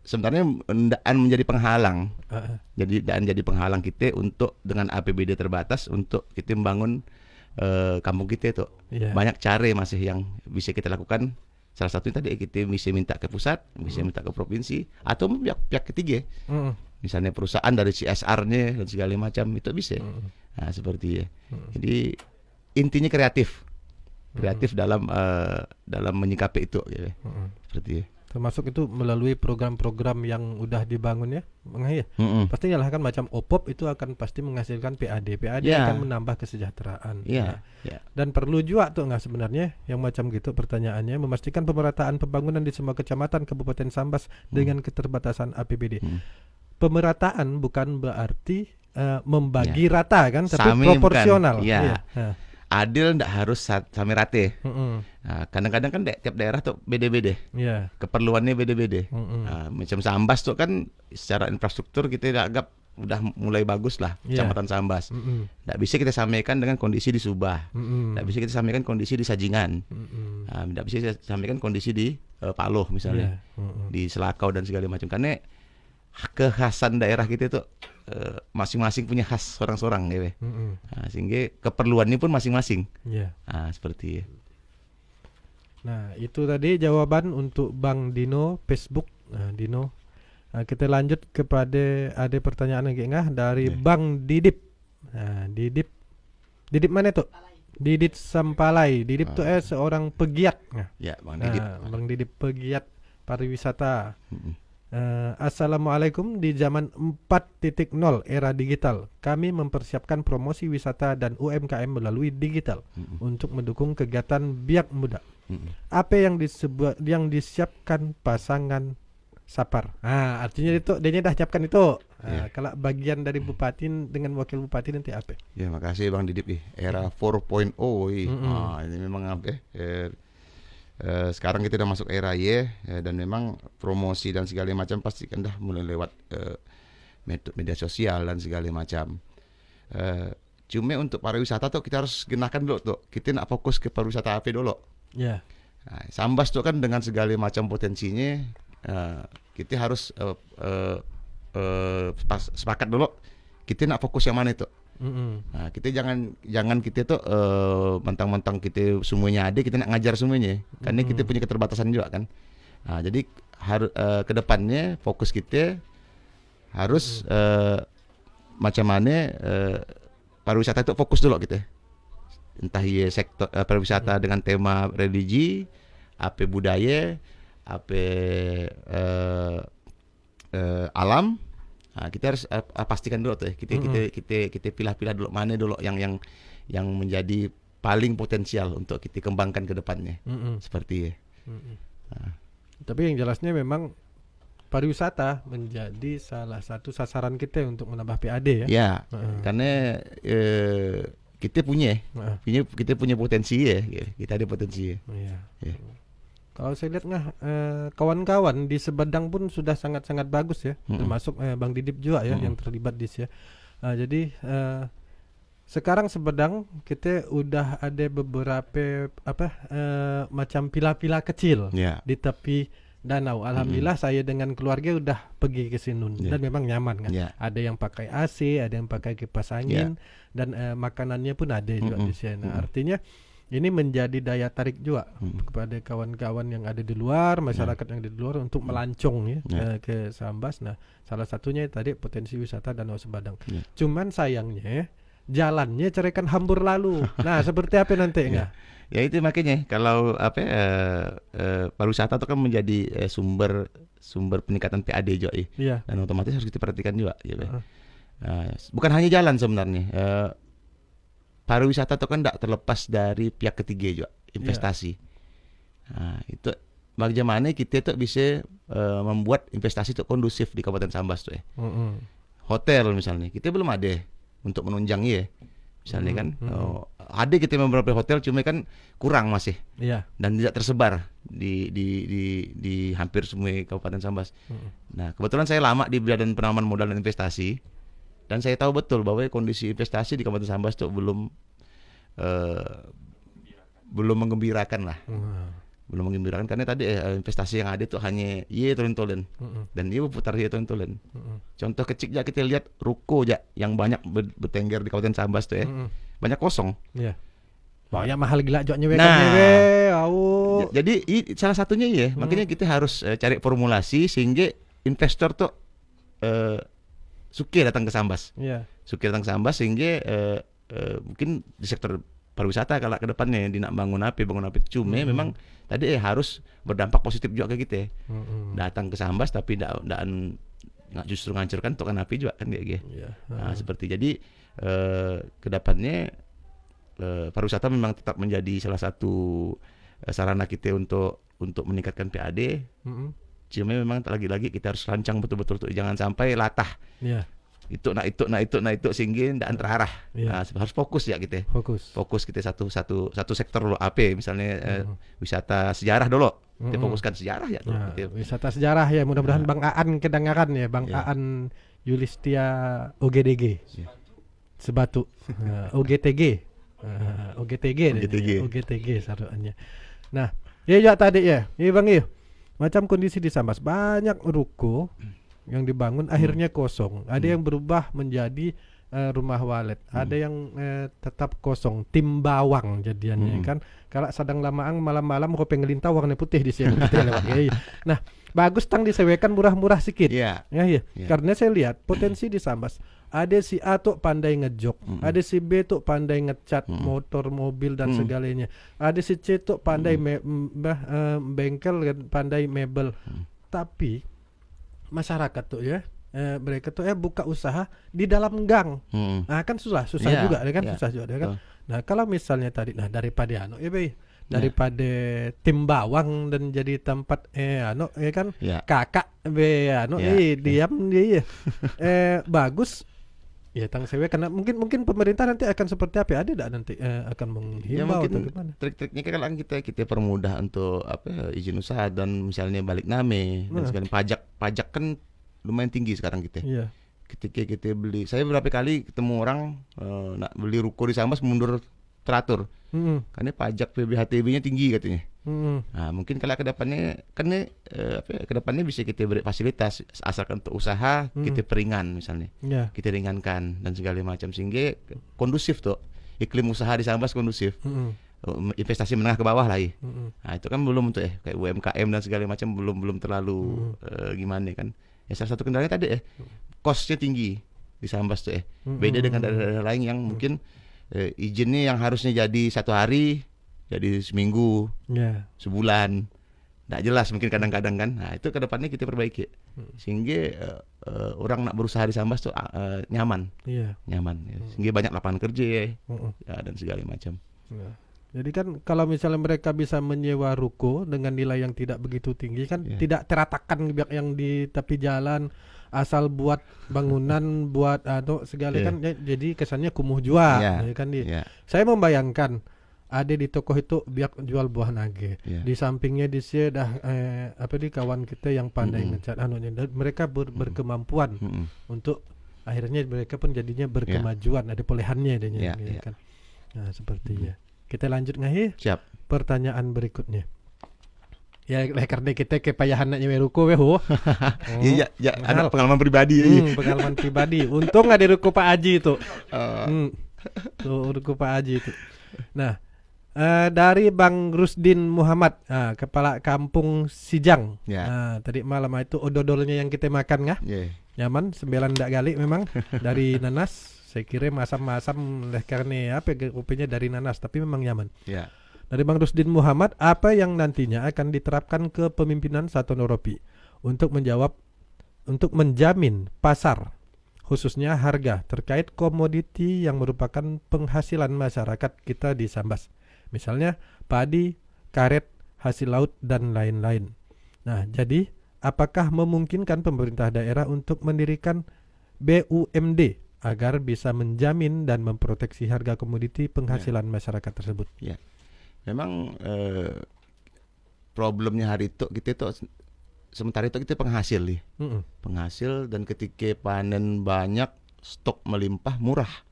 sebenarnya tidak menjadi penghalang. Jadi tidak menjadi penghalang kita untuk dengan APBD terbatas untuk kita membangun kampung kita itu. Banyak cara masih yang bisa kita lakukan. Salah satunya tadi kita bisa minta ke pusat, bisa minta ke provinsi, atau pihak ketiga. Misalnya perusahaan dari CSR-nya dan segala macam itu bisa. Nah, seperti ya. Jadi intinya kreatif dalam menyikapi itu, ya. Seperti ya. Termasuk itu melalui program-program yang udah dibangun ya, pastinya lah kan macam OPOP itu akan pasti menghasilkan PAD akan menambah kesejahteraan. Dan perlu juga tuh nggak sebenarnya yang macam gitu pertanyaannya, memastikan pemerataan pembangunan di semua kecamatan Kabupaten Sambas dengan keterbatasan APBD. Pemerataan bukan berarti membagi rata kan, tapi Sami proporsional. Adil ndak harus sami rata. Nah, kadang-kadang kan tiap daerah tuh beda-beda. Keperluannya beda-beda. Macam Sambas tuh kan secara infrastruktur kita anggap udah mulai bagus lah, Kecamatan Sambas. Ndak bisa kita samakan dengan kondisi di Subah. Ndak bisa kita samakan kondisi di Sajingan. Ndak bisa kita samakan kondisi di Paloh misalnya. Di Selakau dan segala macam. Karena kekhasan daerah kita itu masing-masing punya khas sorang-sorang ya. Sehingga keperluannya pun masing-masing. Seperti ya. Nah, itu tadi jawaban untuk Bang Dino Facebook. Dino. Kita lanjut kepada ada pertanyaan lagi dari Bang Didip. Didip mana tuh? Didip Sampalai. Didip tuh seorang pegiat. Bang Didip. Bang Didip pegiat pariwisata. Assalamualaikum. Di zaman 4.0 era digital, kami mempersiapkan promosi wisata dan UMKM melalui digital untuk mendukung kegiatan biak muda. Apa yang disiapkan pasangan Sapar? Artinya itu dia dah siapkan itu. Kalau bagian dari bupati dengan wakil bupati nanti apa? Ya, makasih Bang Didip. Era 4.0 ini memang sekarang kita udah masuk era dan memang promosi dan segala macam pasti kan dah mulai lewat media sosial dan segala macam. Cuma untuk pariwisata tuh kita harus gunakan dulu tuh. Kita nak fokus ke pariwisata apa dulu. Nah, Sambas tuh kan dengan segala macam potensinya, kita harus sepakat dulu. Kita nak fokus yang mana itu. Nah, kita jangan kita tuh mentang-mentang kita semuanya ada, kita nak ngajar semuanya, karena kita punya keterbatasan juga kan. Nah, jadi kedepannya fokus kita harus macam mana pariwisata itu fokus dulu kita. Entah ya sektor pariwisata dengan tema religi, apa budaya, apa alam. Nah, kita harus pastikan dulu tuh. Kita pilih-pilih dulu mana dulu yang menjadi paling potensial untuk kita kembangkan ke depannya. Seperti ya. Tapi yang jelasnya memang pariwisata menjadi salah satu sasaran kita untuk menambah PAD ya. Karena kita punya potensi ya. Kita ada potensi ya. Kalau saya lihat kawan-kawan di Sebedang pun sudah sangat-sangat bagus ya, termasuk Bang Didip juga ya yang terlibat di sini. Jadi sekarang Sebedang kita udah ada beberapa macam pila-pila kecil di tepi danau. Alhamdulillah saya dengan keluarga udah pergi ke Sinun dan memang nyaman kan. Ada yang pakai AC, ada yang pakai kipas angin dan makanannya pun ada juga di sana. Artinya ini menjadi daya tarik juga kepada kawan-kawan yang ada di luar, masyarakat yang ada di luar untuk melancong ke Sambas. Nah, salah satunya tadi potensi wisata Danau Sembadang. Cuman sayangnya jalannya cerekan hambur lalu. Nah, seperti apa nanti enggak? Ya itu makanya kalau pariwisata itu kan menjadi sumber peningkatan PAD juga dan otomatis harus kita perhatikan juga gitu. Bukan hanya jalan sebenarnya. Pariwisata itu kan tidak terlepas dari pihak ketiga juga, investasi. Nah, itu bagaimana kita tuh bisa membuat investasi itu kondusif di Kabupaten Sambas tuh Hotel misalnya, kita belum ada untuk menunjang misalnya kan. Ada kita beberapa hotel, cuma kan kurang masih. Dan tidak tersebar di hampir semua Kabupaten Sambas. Nah, kebetulan saya lama di Badan Penanaman Modal dan Investasi. Dan saya tahu betul bahwa kondisi investasi di Kabupaten Sambas itu belum menggembirakan lah. Belum menggembirakan karena tadi investasi yang ada itu hanya tolen-tolen. Dan dia putar tolen-tolen. Contoh kecil aja kita lihat ruko aja yang banyak bertengger di Kabupaten Sambas tuh banyak kosong. Banyak mahal gila joknya Jadi salah satunya makanya kita harus cari formulasi sehingga investor tuh suka datang ke Sambas. Suka datang ke Sambas sehingga mungkin di sektor pariwisata kalau ke depannya nak bangun apa cuma memang tadi harus berdampak positif juga ke kita. Datang ke Sambas tapi nggak justru ngancurkan untuk api juga kan kayak gitu. Nah, seperti jadi ke depannya pariwisata memang tetap menjadi salah satu sarana kita untuk meningkatkan PAD. Cuma memang lagi-lagi kita harus rancang betul-betul tuh, jangan sampai latah. Itu sehingga tidak terarah. Nah, harus fokus ya kita. Fokus kita satu sektor dulu apa misalnya wisata sejarah dulu. Kita fokuskan sejarah ya. Wisata sejarah ya, mudah-mudahan Bang Aan kedengaran ya, Bang Aan Yulistia OGDG. Sebatu. OGTG. OGTG saruannya. Nah, ya tadi ya. Iya Bang macam kondisi di Sambas banyak ruko yang dibangun akhirnya kosong. Ada yang berubah menjadi rumah walet. Ada yang tetap kosong, tim bawang jadiannya kan. Kalau sedang lamaan malam-malam kopi ngelintah warna putih di sini. Nah, bagus tang disewekan murah-murah sedikit. Karena saya lihat potensi di Sambas. Ada si A tuh pandai ngejok, ada si B tuh pandai ngecat motor, mobil dan segalanya. Ada si C tuh pandai bengkel, pandai mebel. Tapi masyarakat tuh mereka tuh buka usaha di dalam gang. Nah, kan susah juga kan. Nah, kalau misalnya tadi daripada daripada tim bawang dan jadi tempat kan kakak diam dia bagus tang sewe karena mungkin pemerintah nanti akan seperti apa ada tidak nanti akan menghimbau atau gimana trik-triknya kan kita permudah untuk izin usaha dan misalnya balik nama dan segala pajak kan lumayan tinggi sekarang kita. Ketika kita beli, saya beberapa kali ketemu orang nak beli ruko di Sambas mundur teratur. Karena pajak PBHTB-nya tinggi katanya. Nah, mungkin kalau kedepannya kedepannya bisa kita beri fasilitas asalkan untuk usaha kita peringan misalnya. Kita ringankan dan segala macam sehingga kondusif tuh iklim usaha di Sambas kondusif. Investasi menengah ke bawah lah Nah, itu kan belum untuk kayak UMKM dan segala macam belum terlalu gimana kan. Ya salah satu kendalanya tadi cost-nya tinggi di Sambas tuh beda dengan daerah-daerah lain yang mungkin izinnya yang harusnya jadi 1 hari jadi seminggu, sebulan, nggak jelas mungkin kadang-kadang kan. Nah, itu kedepannya kita perbaiki sehingga orang nak berusaha di Sambas tuh nyaman, sehingga banyak lapangan kerja dan segala macam. Jadi kan kalau misalnya mereka bisa menyewa ruko dengan nilai yang tidak begitu tinggi kan tidak teratakan yang di tepi jalan asal buat bangunan buat segala kan jadi kesannya kumuh jual kan saya membayangkan ada di toko itu biar jual buah naga di sampingnya di sini dah di kawan kita yang pandai ngecat mereka berkemampuan untuk akhirnya mereka pun jadinya berkemajuan ada perolehannya kan. Nah, sepertinya kita lanjut Siap. Pertanyaan berikutnya. Ya karena kita kepayahan nak nyewa ruko ho. Iya, ada pengalaman pribadi. Pengalaman pribadi. Untung ada ruko Pak Haji itu. Tuh ruko Pak Haji itu. Nah, dari Bang Rusdin Muhammad, kepala kampung Sijang. Tadi malam itu ododolnya yang kita makan nggak? Nyaman, 9 ndak gali memang dari nanas. Saya kira masam-masam karena apa kopinya dari nanas, tapi memang nyaman. Dari Bang Rusdin Muhammad, apa yang nantinya akan diterapkan ke pemimpinan Satono Ropi untuk menjamin pasar, khususnya harga terkait komoditi yang merupakan penghasilan masyarakat kita di Sambas. Misalnya padi, karet, hasil laut, dan lain-lain. Nah, jadi apakah memungkinkan pemerintah daerah untuk mendirikan BUMD agar bisa menjamin dan memproteksi harga komoditi penghasilan masyarakat tersebut? Memang problemnya hari itu kita itu sementara itu kita penghasil nih, penghasil, dan ketika panen banyak, stok melimpah, murah.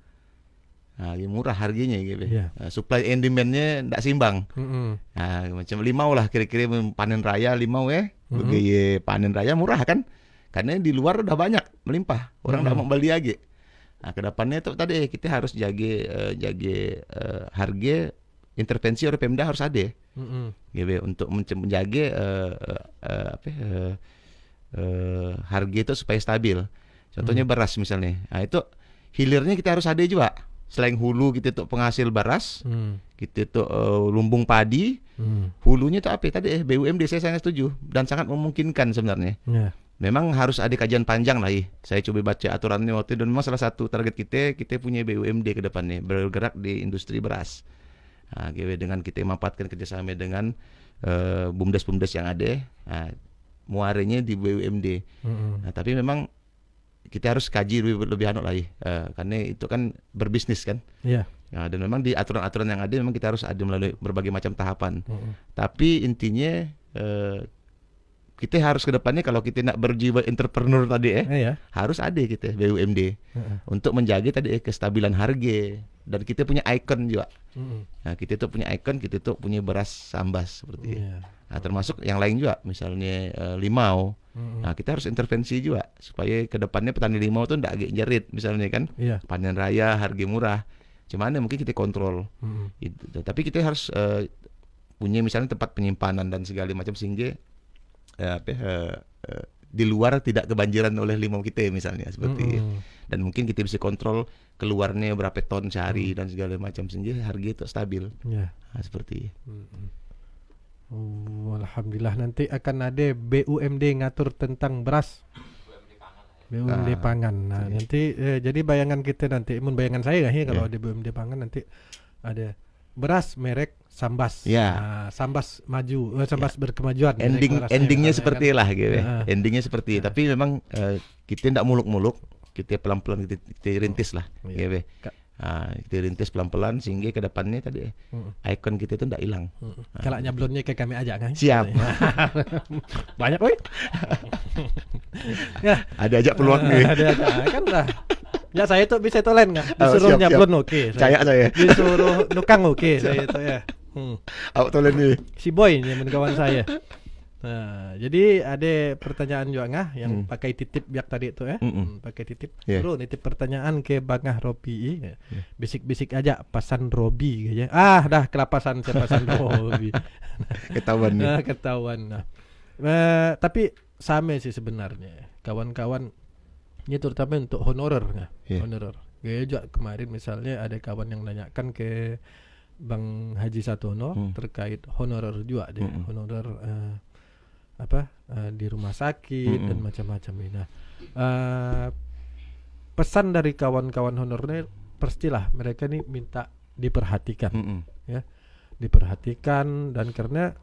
Nah, murah harganya gitu. Supply and demand-nya tidak seimbang. Nah, macam limau lah kira-kira panen raya limau begitu panen raya murah kan? Karena di luar udah banyak melimpah, orang tidak mau beli lagi. Nah, kedepannya itu tadi kita harus jaga harga. Intervensi oleh Pemda harus ada, gitu, untuk menjaga harga itu supaya stabil. Contohnya beras misalnya, nah itu hilirnya kita harus ada juga. Selain hulu kita tuh penghasil beras, kita tuh lumbung padi, hulunya itu apa tadi BUMD, saya sangat setuju dan sangat memungkinkan sebenarnya. Memang harus ada kajian panjang lah. Saya coba baca aturannya waktu itu, dan memang salah satu target kita punya BUMD ke depannya bergerak di industri beras. Nah, dengan kita manfaatkan kerjasama dengan bumdes-bumdes yang ada, muaranya di BUMD. Nah, tapi memang kita harus kaji lebih anu lagi, karena itu kan berbisnis kan. Nah, dan memang di aturan-aturan yang ada memang kita harus ada melalui berbagai macam tahapan. Tapi intinya kita harus ke depannya kalau kita nak berjiwa entrepreneur tadi harus ada kita BUMD untuk menjaga tadi kestabilan harga, dan kita punya ikon juga. Nah, kita tuh punya ikon, kita tuh punya beras Sambas seperti nah, termasuk yang lain juga, misalnya limau. Nah, kita harus intervensi juga supaya ke depannya petani limau tuh ndak agak jerit misalnya kan. Panen raya harga murah. Cuman mungkin kita kontrol. Tapi kita harus punya misalnya tempat penyimpanan dan segala macam sehingga di luar tidak kebanjiran oleh limau kita misalnya seperti dan mungkin kita bisa kontrol keluarnya berapa ton sehari dan segala macam sehingga harga itu stabil. Nah, seperti alhamdulillah nanti akan ada BUMD ngatur tentang beras. BUMD pangan. Nah, nanti jadi bayangan kita nanti, bayangan saya kalau ada BUMD pangan nanti ada beras merek Sambas. Nah, Sambas maju, Sambas berkemajuan. Endingnya seperti lah gitu. Endingnya seperti. Tapi memang kita tidak muluk-muluk, kita pelan-pelan kita rintis lah. Gitu. Kita rintis pelan-pelan sehingga ke depannya tadi ikon kita itu tidak hilang. Kalau nyablonnya kayak kami aja kan? Siap. Banyak woi. Ada aja peluang nih. Ada aja kan lah. Ya saya tuh bisa tolen nggak? Disuruh nyablon oke. Saya. Disuruh nukang oke. Saya itu ya. Aku tolen nih. Si Boy ini kawan saya. Nah, jadi ada pertanyaan juga nggak yang pakai titip biak tadi itu pakai titip. Bro, nitip pertanyaan ke Bangah Robi. Bisik-bisik aja pasan Robi kayaknya. Dah kelapasan saya pasan Robi. Ketahuan nih. Ketahuan. Nah. Tapi sama sih sebenarnya. Kawan-kawan ini terutama untuk honorer honorer. Kayak juga kemarin misalnya ada kawan yang nanyakan ke Bang Haji Satono terkait honorer juga deh. Honorer di rumah sakit dan macam-macam ini. Nah, pesan dari kawan-kawan honorer pastilah mereka ini minta diperhatikan, ya, diperhatikan, dan karena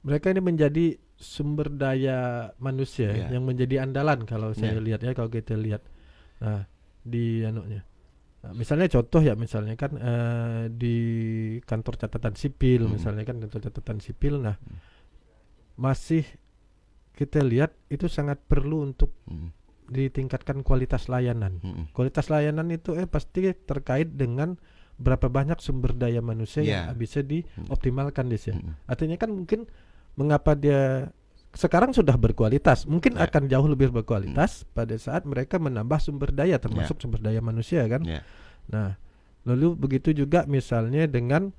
mereka ini menjadi sumber daya manusia yang menjadi andalan kalau saya lihat ya, kalau kita lihat di anunya. Misalnya contoh ya, misalnya kan di kantor catatan sipil, misalnya kan kantor catatan sipil, nah masih kita lihat itu sangat perlu untuk ditingkatkan kualitas layanan. Kualitas layanan itu pasti terkait dengan berapa banyak sumber daya manusia yang bisa dioptimalkan di sini. Artinya kan mungkin mengapa dia sekarang sudah berkualitas, mungkin akan jauh lebih berkualitas pada saat mereka menambah sumber daya termasuk sumber daya manusia kan. Nah, lalu begitu juga misalnya dengan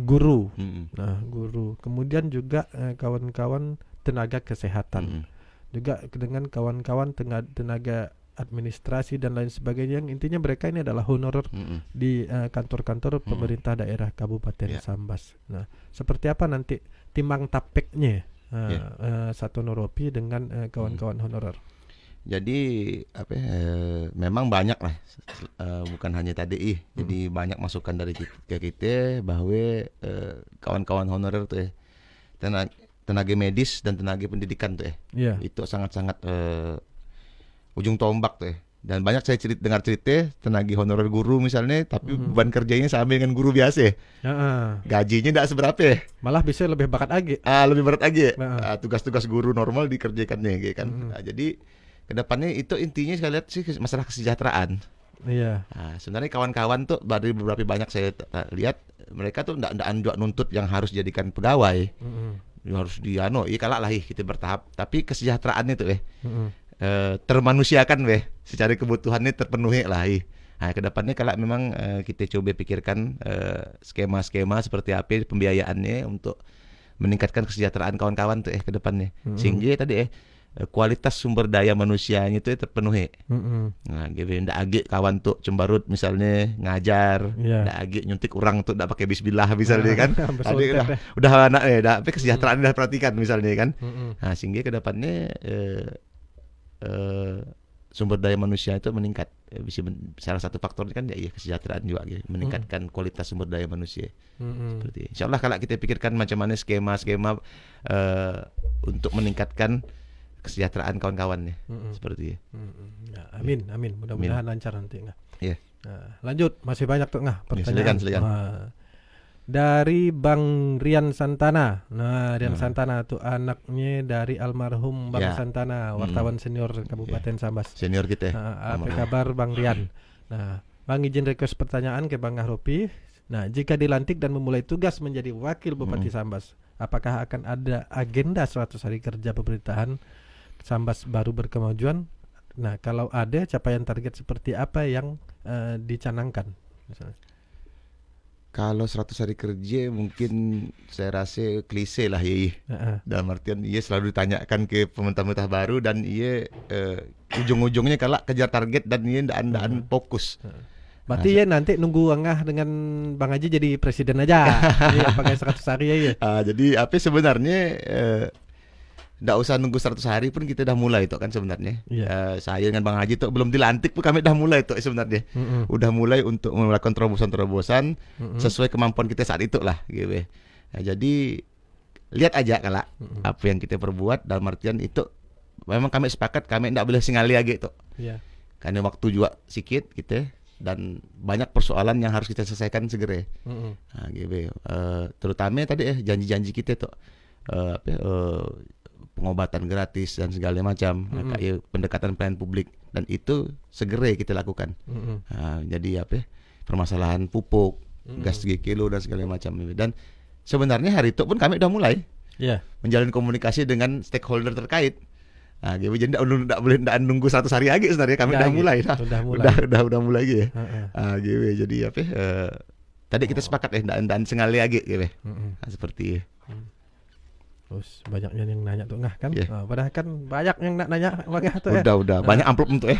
guru. Nah, guru. Kemudian juga kawan-kawan tenaga kesehatan. Juga dengan kawan-kawan tenaga administrasi dan lain sebagainya, yang intinya mereka ini adalah honorer di kantor-kantor pemerintah daerah Kabupaten Sambas. Nah, seperti apa nanti timbang tapeknya Satu Noropi dengan kawan-kawan honorer? Jadi memang banyak lah, bukan hanya tadi jadi banyak masukan dari kita bahwa kawan-kawan honorer tuh tenaga medis dan tenaga pendidikan tuh itu sangat-sangat ujung tombak tuh. Dan banyak saya dengar cerita tenaga honorer guru misalnya, tapi beban kerjanya sama dengan guru biasa. Gajinya tidak seberapa. Malah bisa lebih berat lagi. Lebih berat lagi. Tugas-tugas guru normal dikerjakannya kan. Jadi kedepannya itu intinya saya lihat sih masalah kesejahteraan. Sebenarnya kawan-kawan tuh dari beberapa banyak saya lihat mereka tuh tidak nuntut yang harus jadikan pegawai. Harus kalah lah kita bertahap. Tapi kesejahteraan itu termanusiakan secara kebutuhannya terpenuhi lah. Nah, kedepannya kalau memang kita coba pikirkan skema-skema seperti apa pembiayaannya untuk meningkatkan kesejahteraan kawan-kawan tuh kedepannya, sehingga tadi kualitas sumber daya manusianya itu terpenuhi. Nah, gitu ndak agak kawan tuh cembarut misalnya ngajar, ndak agak nyuntik orang tuh ndak pakai bismillah misalnya kan. Tadi udah anak tapi kesejahteraan udah perhatikan misalnya kan. Nah, sehingga kedepannya sumber daya manusia itu meningkat. Bisa salah satu faktornya kan kesejahteraan juga meningkatkan kualitas sumber daya manusia. Seperti insyaallah kalau kita pikirkan macam mana skema-skema untuk meningkatkan kesejahteraan kawan-kawannya seperti amin mudah-mudahan lancar nanti lanjut, masih banyak tuh pertanyaan. Silakan. Dari Bang Rian Santana. Nah, Rian Santana tuh anaknya dari almarhum Bang Santana, wartawan senior Kabupaten Sambas. Senior kita. Apa kabar Bang Rian? Nah, Bang izin request pertanyaan ke Bang Noropi. Nah, jika dilantik dan memulai tugas menjadi wakil Bupati Sambas, apakah akan ada agenda 100 hari kerja pemerintahan Sambas baru berkemajuan? Nah, kalau ada, capaian target seperti apa yang dicanangkan misalnya? Kalau 100 hari kerja mungkin saya rasa klise lah dalam artian selalu ditanyakan ke pemerintah baru dan ujung-ujungnya kalau kejar target dan ndak fokus. Berarti nanti nunggu dengan Bang Haji jadi presiden aja. Pakai 100 hari jadi sebenarnya nggak usah nunggu 100 hari pun kita udah mulai itu kan sebenarnya. Saya dengan Bang Haji tuh belum dilantik pun kami udah mulai itu sebenarnya. Udah mulai untuk melakukan terobosan-terobosan sesuai kemampuan kita saat itu lah gitu. Nah, jadi lihat aja kalau apa yang kita perbuat dalam artian itu memang kami sepakat kami nggak boleh singali lagi itu. Karena waktu juga sedikit gitu dan banyak persoalan yang harus kita selesaikan segera. Nah, gitu. Terutama tadi janji-janji kita tuh pengobatan gratis dan segala macam, pendekatan pelayanan publik dan itu segera kita lakukan. Jadi permasalahan pupuk, gas 3 kilo dan segala macam. Dan sebenarnya hari itu pun kami udah mulai menjalin komunikasi dengan stakeholder terkait. Nah, jadi tidak boleh nunggu 100 hari lagi sebenarnya kami udah mulai. Udah mulai gitu. Gitu. Jadi tadi kita sepakat dan sengali lagi gitu. Seperti terus banyaknya yang nanya tuh kan. Padahal kan banyak yang nak nanya Bang tuh udah banyak amplop untuk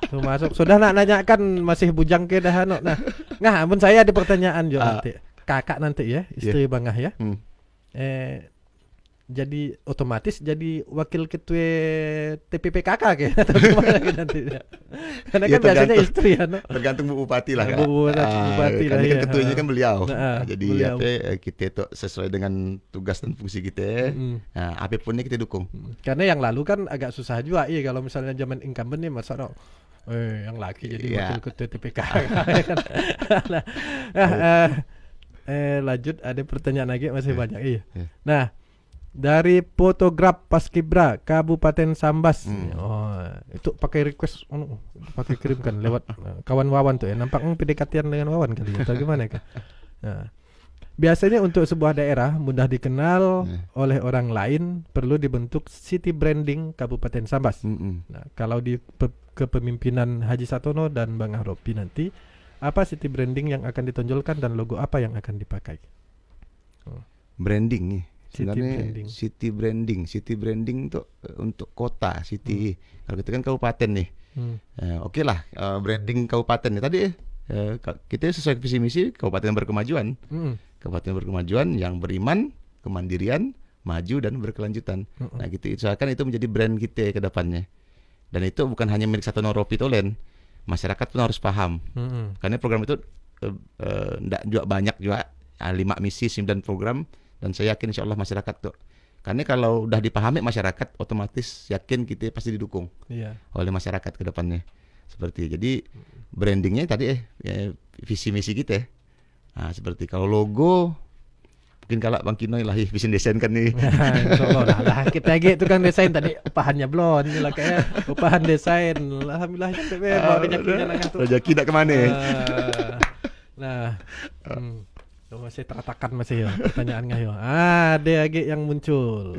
tuh masuk sudah nak nanya kan masih bujang ke dah ampun saya ada pertanyaan juga nanti kakak nanti istri Bang ya jadi otomatis jadi wakil ketua TPPKK kayak atau gimana nanti karena kan biasanya istri tergantung Bu Bupati lah Bupati lah ketuanya kan beliau. Jadi kita itu sesuai dengan tugas dan fungsi kita. Apapun kita dukung. Karena yang lalu kan agak susah juga kalau misalnya zaman incumbent nih masa yang laki jadi wakil ketua TPPKK lanjut ada pertanyaan lagi masih banyak. Nah, dari fotograf Paskibra Kabupaten Sambas. Oh, itu pakai request, pakai kirimkan lewat kawan Wawan tuh ya. Nampak PDKT-an dengan Wawan kali ya, atau gimana kan? Nah, biasanya untuk sebuah daerah mudah dikenal oleh orang lain perlu dibentuk city branding Kabupaten Sambas. Nah, kalau di kepemimpinan Haji Satono dan Bang Ahropi nanti, apa city branding yang akan ditonjolkan dan logo apa yang akan dipakai? Branding nih. Sebenarnya city branding tuh untuk kota, city. Kalau kita kan kabupaten nih. Oke lah, branding kabupaten nih tadi kita sesuai visi misi kabupaten berkemajuan. Kabupaten berkemajuan yang beriman, kemandirian, maju dan berkelanjutan. Nah, kita usahakan itu menjadi brand kita ke depannya. Dan itu bukan hanya milik Satono Ropi Tolen. Masyarakat pun harus paham. Karena program itu enggak juga banyak juga, 5 misi, 9 program. Dan saya yakin insya Allah masyarakat tuh, karena kalau udah dipahami masyarakat, otomatis yakin kita pasti didukung oleh masyarakat ke depannya. Seperti jadi brandingnya tadi visi misi kita. Nah, seperti kalau logo mungkin kalau Bang Kinoy lah bisa desain kan nih. Lah kita lagi tukang desain tadi upahannya belum, ini lah kayak upahan desain. Alhamdulillah rezeki tidak kemana. Nah, masih teratakan masih ya pertanyaan ngayo. Ada lagi yang muncul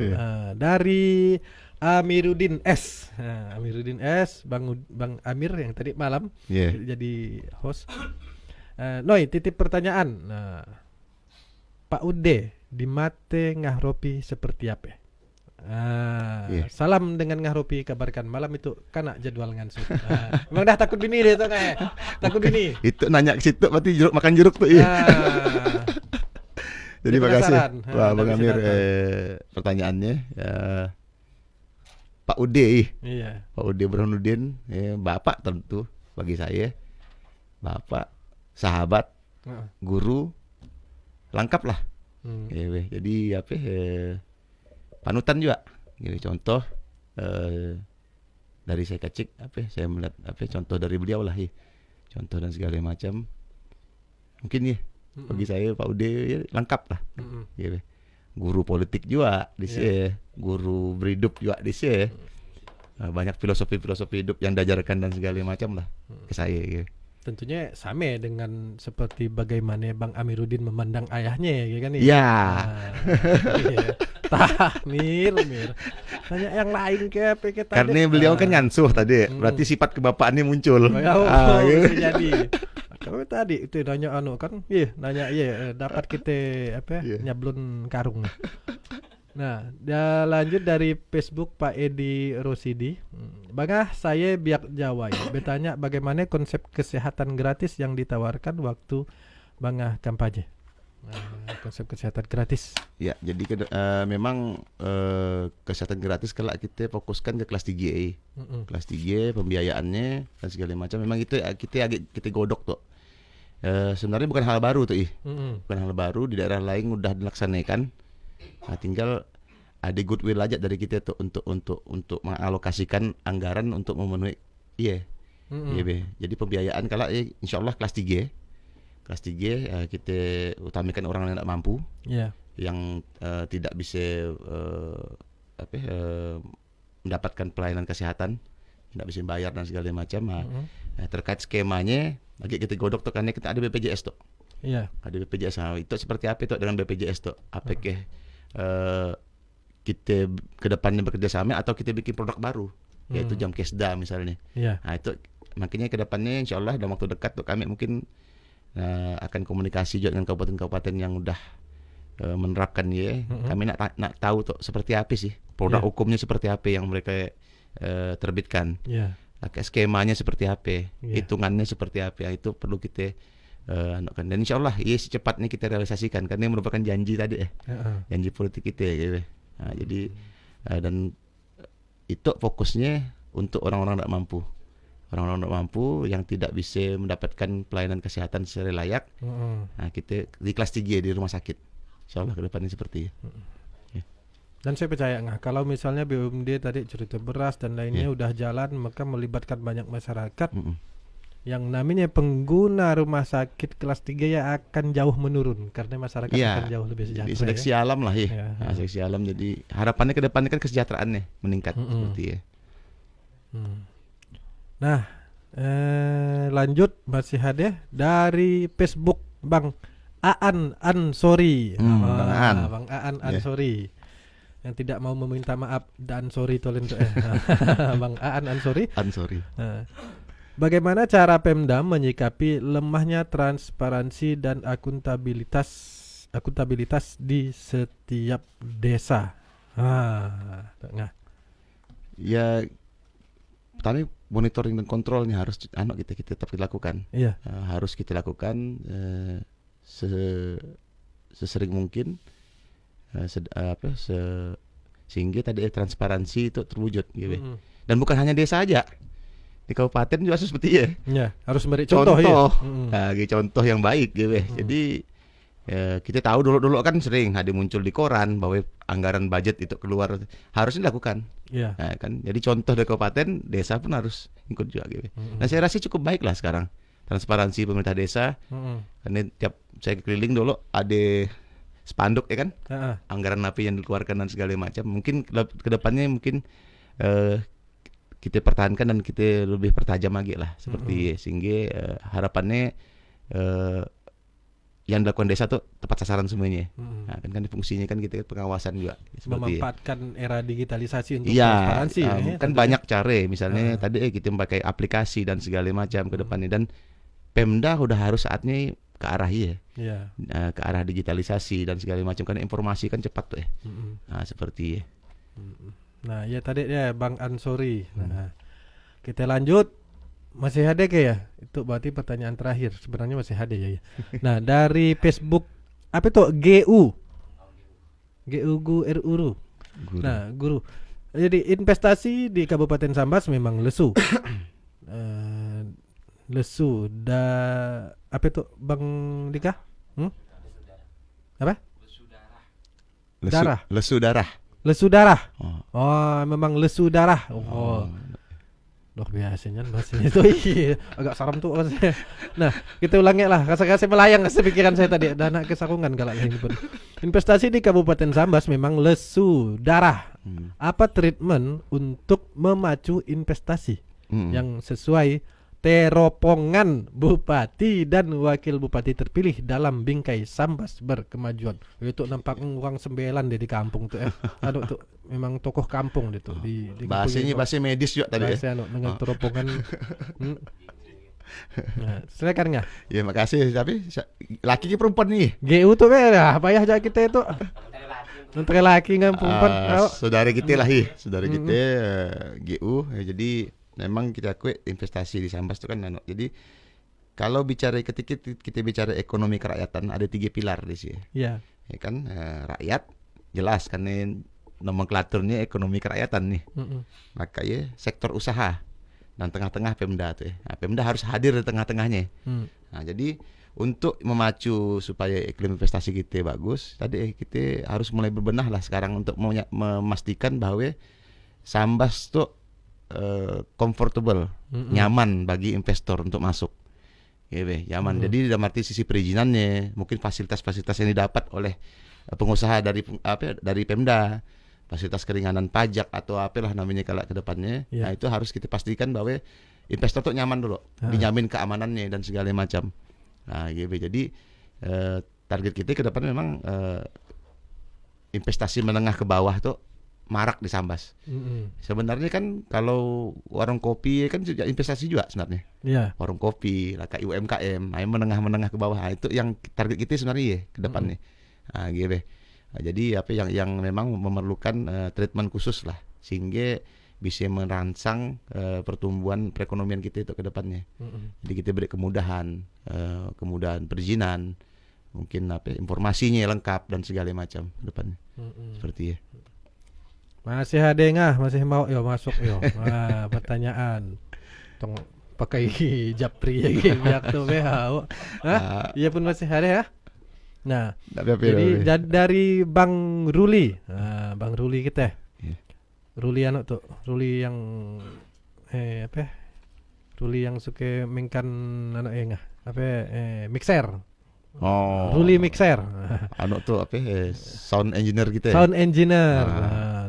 dari Amiruddin S. Amiruddin S, Bang Amir yang tadi malam jadi host. Noy, titip pertanyaan. Pak Ude di mate Ngahropi seperti apa? Salam dengan Ngahropi, kabarkan malam itu kana jadwal ngansu. Emang dah takut bini deh tuh kayak takut bini. Itu nanya ke situ berarti makan jeruk tuh. Jadi makasih Wah, Bang Amir pertanyaannya. Pak Ude, Pak Ude Burhanuddin, bapak tentu bagi saya, bapak, sahabat, guru, lengkap lah. Jadi apa? Panutan juga. Jadi contoh dari saya kecil, saya melihat contoh dari beliau lah, contoh dan segala macam. Mungkin bagi saya Pak Ude lengkap lah. Guru politik juga di sini, guru berhidup juga di sini. Banyak filosofi hidup yang diajarkan dan segala macam lah ke saya. Tentunya sama dengan seperti bagaimana Bang Amiruddin memandang ayahnya ya kan ya. Mir. Tanya yang lain kayak apa tadi. Karena beliau kan ngansuh tadi, berarti sifat kebapaannya muncul. Bisa jadi. Kamu tadi itu nanya kan, dapat kita nyablon karung. Nah, dia lanjut dari Facebook Pak Edi Rosidi. Bangah, saya biak Jawa ya. Bertanya bagaimana konsep kesehatan gratis yang ditawarkan waktu Bangah kampanye. Konsep kesehatan gratis. Ya, jadi memang kesehatan gratis kalau kita fokuskan ke kelas 3A. Kelas 3 pembiayaannya dan segala macam. Memang itu kita godok tuh. Sebenarnya bukan hal baru tuh, bukan hal baru, di daerah lain udah dilaksanakan. Nah, tinggal ada goodwill aja dari kita tuh untuk mengalokasikan anggaran untuk memenuhi jadi pembiayaan kalau insya Allah kelas 3 kita utamakan orang yang tidak mampu, yang tidak bisa mendapatkan pelayanan kesehatan, tidak bisa bayar dan segala macam. Terkait skemanya lagi kita godok tuh, karena kita ada BPJS tuh. Ada BPJS. Nah, itu seperti apa itu dengan BPJS tuh? Apakah kita ke depannya bekerja sama atau kita bikin produk baru, yaitu jam kesda misalnya. Nah, itu makanya ke depannya insya Allah dalam waktu dekat tuh kami mungkin akan komunikasi juga dengan kabupaten-kabupaten yang udah menerapkan kami nak tahu tuh seperti apa sih produk hukumnya, seperti apa yang mereka terbitkan, skemanya seperti apa, hitungannya seperti apa, itu perlu kita dan insya Allah secepatnya kita realisasikan, karena ini merupakan janji tadi janji politik kita gitu. Nah, jadi dan itu fokusnya untuk orang-orang tidak mampu, yang tidak bisa mendapatkan pelayanan kesehatan secara layak. Nah, kita di kelas 3 di rumah sakit, insya Allah ke depannya seperti Dan saya percaya kalau misalnya BUMD tadi cerita beras dan lainnya udah jalan, maka melibatkan banyak masyarakat. yang namanya pengguna rumah sakit kelas 3 ya akan jauh menurun karena masyarakat akan jauh lebih sejahtera. Jadi seleksi alam lah ya. Nah, seleksi alam, jadi harapannya ke depannya kan kesejahteraannya meningkat seperti ya. Nah, lanjut masih ada dari Facebook Bang Aan Ansori. Bang Aan Ansori. Yang tidak mau meminta maaf dan sorry tolen Bang Aan Ansori. Bagaimana cara Pemda menyikapi lemahnya transparansi dan akuntabilitas di setiap desa? Ya, tapi monitoring dan kontrolnya harus kita tetap lakukan. Iya. Harus kita lakukan sesering mungkin, sehingga tadi transparansi itu terwujud gitu. Dan bukan hanya desa aja, di kabupaten juga seperti ya. Harus beri contoh ya. Contoh yang baik gitu. Jadi kita tahu dulu kan sering ada muncul di koran bahwa anggaran budget itu keluar, harusnya dilakukan. Nah, kan jadi contoh dari kabupaten, desa pun harus ikut juga gitu. Nah, saya rasa cukup baik lah sekarang transparansi pemerintah desa. Karena tiap saya keliling dulu ada spanduk ya kan, anggaran apa yang dikeluarkan dan segala macam. Mungkin kedepannya mungkin kita pertahankan dan kita lebih pertajam lagi lah seperti sehingga harapannya yang dilakukan desa tuh tepat sasaran semuanya. Nah, kan fungsinya kan kita pengawasan juga memanfaatkan era digitalisasi untuk transparansi. Kan banyak cara, misalnya tadi kita pakai aplikasi dan segala macam ke depannya, dan Pemda udah harus saatnya ke arah ke arah digitalisasi dan segala macam, karena informasi kan cepat tuh Nah, seperti Nah, ya tadi ya Bang Ansori. Nah, kita lanjut. Masih ada ya? Itu berarti pertanyaan terakhir. Sebenarnya masih ada ya. Nah, dari Facebook apa itu? GU RURU. Nah, guru. Jadi investasi di Kabupaten Sambas memang lesu. Apa itu Bang Dika? Apa? Lesu darah. Memang lesu darah. Luar biasanya bahasanya itu agak seram tuh. Nah, kita ulangi lah. Kasih melayang pikiran saya tadi. Dana kesarungan kalau ini pun. Investasi di Kabupaten Sambas memang lesu darah. Apa treatment untuk memacu investasi yang sesuai teropongan Bupati dan Wakil Bupati terpilih dalam bingkai Sambas berkemajuan? Itu nampak orang sembelan di kampung tuh tuh memang tokoh kampung itu di bahasanya bahasa medis juga tadi dengan teropongan. Nah, silakan nggak? Ya makasih, tapi laki ke perempuan nih. GU tuh payah aja kita itu. Antara laki nggak perempuan. Saudara kita lah saudara kita GU. Jadi memang kita akui investasi di Sambas itu kan jadi kalau bicara ketika kita bicara ekonomi kerakyatan ada 3 pilar di sini. Ya kan, rakyat jelas kan nomenklaturnya ekonomi kerakyatan nih. Maka sektor usaha dan tengah-tengah Pemda tuh Nah, Pemda harus hadir di tengah-tengahnya. Nah, jadi untuk memacu supaya iklim investasi kita bagus, tadi kita harus mulai berbenah lah sekarang untuk memastikan bahwa Sambas tuh comfortable, nyaman bagi investor untuk masuk. Nyaman. Jadi dalam arti sisi perizinannya, mungkin fasilitas-fasilitas yang didapat oleh pengusaha dari Pemda, fasilitas keringanan pajak atau apalah namanya kalau ke depannya. Nah, itu harus kita pastikan bahwa investor tuh nyaman dulu, dijamin keamanannya dan segala macam. Nah, jadi target kita ke depan memang investasi menengah ke bawah tuh marak di Sambas. Sebenarnya kan kalau warung kopi kan juga investasi juga sebenarnya. Warung kopi, kayak UMKM, menengah ke bawah. Nah, itu yang target kita sebenarnya ke depannya. Nah, Nah, jadi yang memang memerlukan treatment khusus lah sehingga bisa merangsang pertumbuhan perekonomian kita itu ke depannya. Jadi kita beri kemudahan perizinan, mungkin informasinya lengkap dan segala macam ke depannya. Seperti Masih ada nggak? Masih mau masuk Nah, pertanyaan. Tong pakai japri ya tuh Iya pun masih ada ya. Nah, jadi dari Bang Ruli. Nah, Bang Ruli kita. Ruli Ruli yang Ruli yang suka mainkan anak mixer. Oh. Ruli mixer. Anu tuh sound engineer gitu ya. Sound engineer.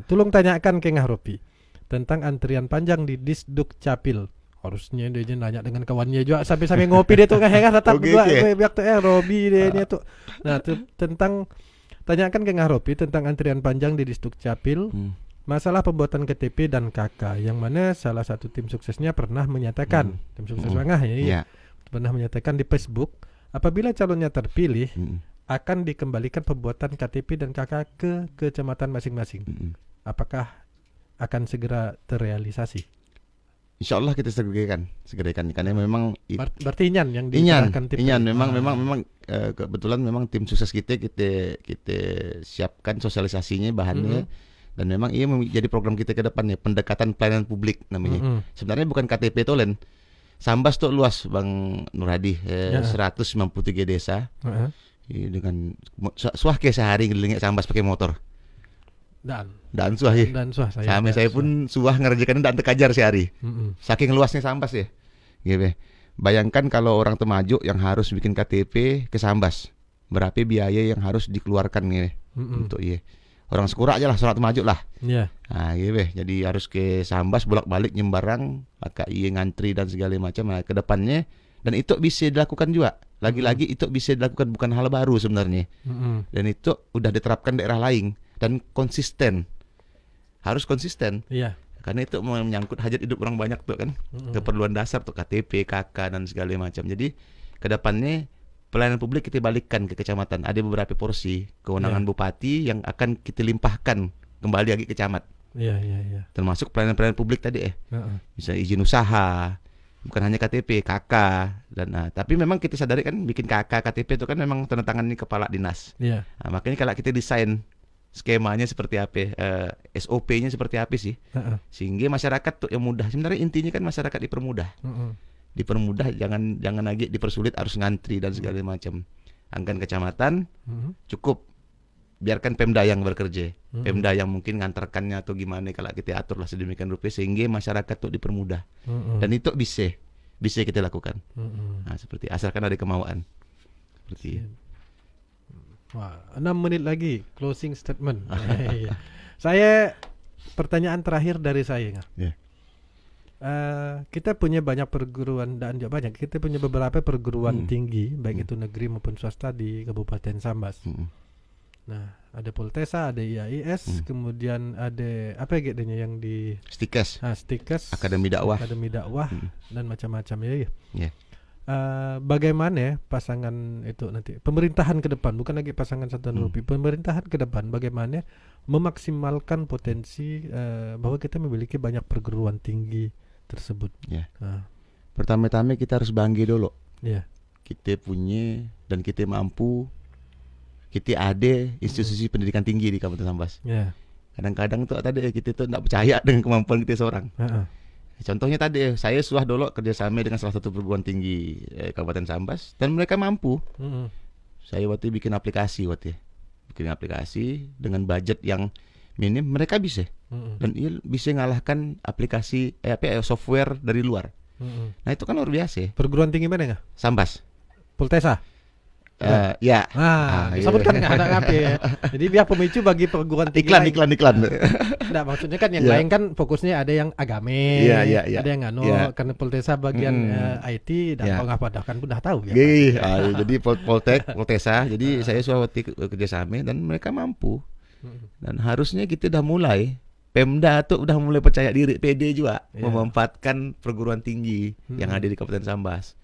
Tolong tanyakan ke Ngah Ropi tentang antrian panjang di Disduk Capil. Harusnya dia nanya dengan kawannya juga sampai ngopi dia tuh tetap dua biak tuh Robi dia tuh. Nah, tentang tanyakan ke Ngah Ropi tentang antrian panjang di Disduk Capil. Masalah pembuatan KTP dan KK yang mana salah satu tim suksesnya pernah menyatakan tim sukses Ngah pernah menyatakan di Facebook apabila calonnya terpilih akan dikembalikan pembuatan KTP dan KK ke kecamatan masing-masing. Apakah akan segera terrealisasi? Insya Allah kita segerakan karena memang berarti Inyan yang dikerahkan tim. Inyan memang kebetulan memang tim sukses kita siapkan sosialisasinya bahannya dan memang ia menjadi program kita ke depannya pendekatan pelayanan publik namanya. Sebenarnya bukan KTP itu Len. Sambas tuh luas Bang Nurhadi 193 desa. Dengan suah ke sehari ngelingin Sambas pakai motor. Dan suah ya. Dan suah saya pun suah ngerjakan dan terkajar sehari. Saking luasnya Sambas ya. Gitu. Bayangkan kalau orang Temajuk yang harus bikin KTP ke Sambas, berapa biaya yang harus dikeluarkan gitu. Untuk orang Sekura aja lah, Surat Temajuk lah. Nah, gitu. Jadi harus ke Sambas bolak-balik nyembarang, pakai ngantri dan segala macam. Nah, ke depannya dan itu bisa dilakukan juga. Lagi-lagi itu bisa dilakukan, bukan hal baru sebenarnya. Dan itu udah diterapkan daerah lain dan konsisten. Harus konsisten. Karena itu menyangkut hajat hidup orang banyak tuh kan. Keperluan dasar tuh KTP, KK dan segala macam. Jadi ke depannya pelayanan publik kita balikkan ke kecamatan. Ada beberapa porsi kewenangan bupati yang akan kita limpahkan kembali lagi ke camat. Termasuk pelayanan publik tadi misalnya izin usaha, bukan hanya KTP, KK dan tapi memang kita sadari kan bikin KK, KTP itu kan memang tanda tangan ini kepala dinas. Nah, makanya kalau kita desain skemanya seperti apa, SOP-nya seperti apa sih, sehingga masyarakat tuh yang mudah. Sebenarnya intinya kan masyarakat dipermudah. Dipermudah, jangan lagi dipersulit harus ngantri dan segala macam. Anggaran kecamatan cukup biarkan Pemda yang bekerja. Pemda yang mungkin ngantarkannya atau gimana kalau kita atur lah sedemikian rupa sehingga masyarakat tuh dipermudah. Dan itu bisa kita lakukan. Nah, seperti asalkan ada kemauan. Seperti Wah, 6 menit lagi closing statement. Saya pertanyaan terakhir dari saya. Kita punya banyak perguruan dan kita punya beberapa perguruan tinggi baik itu negeri maupun swasta di Kabupaten Sambas. Nah, ada Poltesa, ada IAIS, kemudian ada apa gitu yang di Stikes. Stikes, Akademi Dakwah dan macam-macam ya. Bagaimana pasangan itu nanti pemerintahan ke depan, bukan lagi pasangan Satuan Rupi, pemerintahan ke depan bagaimana memaksimalkan potensi bahwa kita memiliki banyak perguruan tinggi tersebut. Pertama-tama kita harus bangga dulu. Kita punya dan kita mampu. Kita ada institusi pendidikan tinggi di Kabupaten Sambas. Kadang-kadang tuh tadi kita tuh tidak percaya dengan kemampuan kita seorang. Contohnya tadi saya suah dulu kerjasama dengan salah satu perguruan tinggi Kabupaten Sambas dan mereka mampu. Saya waktu bikin aplikasi dengan budget yang minim, mereka bisa dan bisa ngalahkan aplikasi software dari luar. Nah itu kan luar biasa. Perguruan tinggi mana nggak? Sambas. Poltesa. Disebutkan nggak ada ngapain ya. Jadi biar pemicu bagi perguruan tinggi iklan. Nggak, maksudnya kan yang lain kan fokusnya ada yang agame, ada yang karena Poltesa bagian IT dan nggak pada kan udah tahu ya. Jadi Poltesa, jadi saya sudah kerjasama dan mereka mampu. Dan harusnya kita udah mulai. Pemda tuh udah mulai percaya diri, PD juga memanfaatkan perguruan tinggi yang ada di Kabupaten Sambas.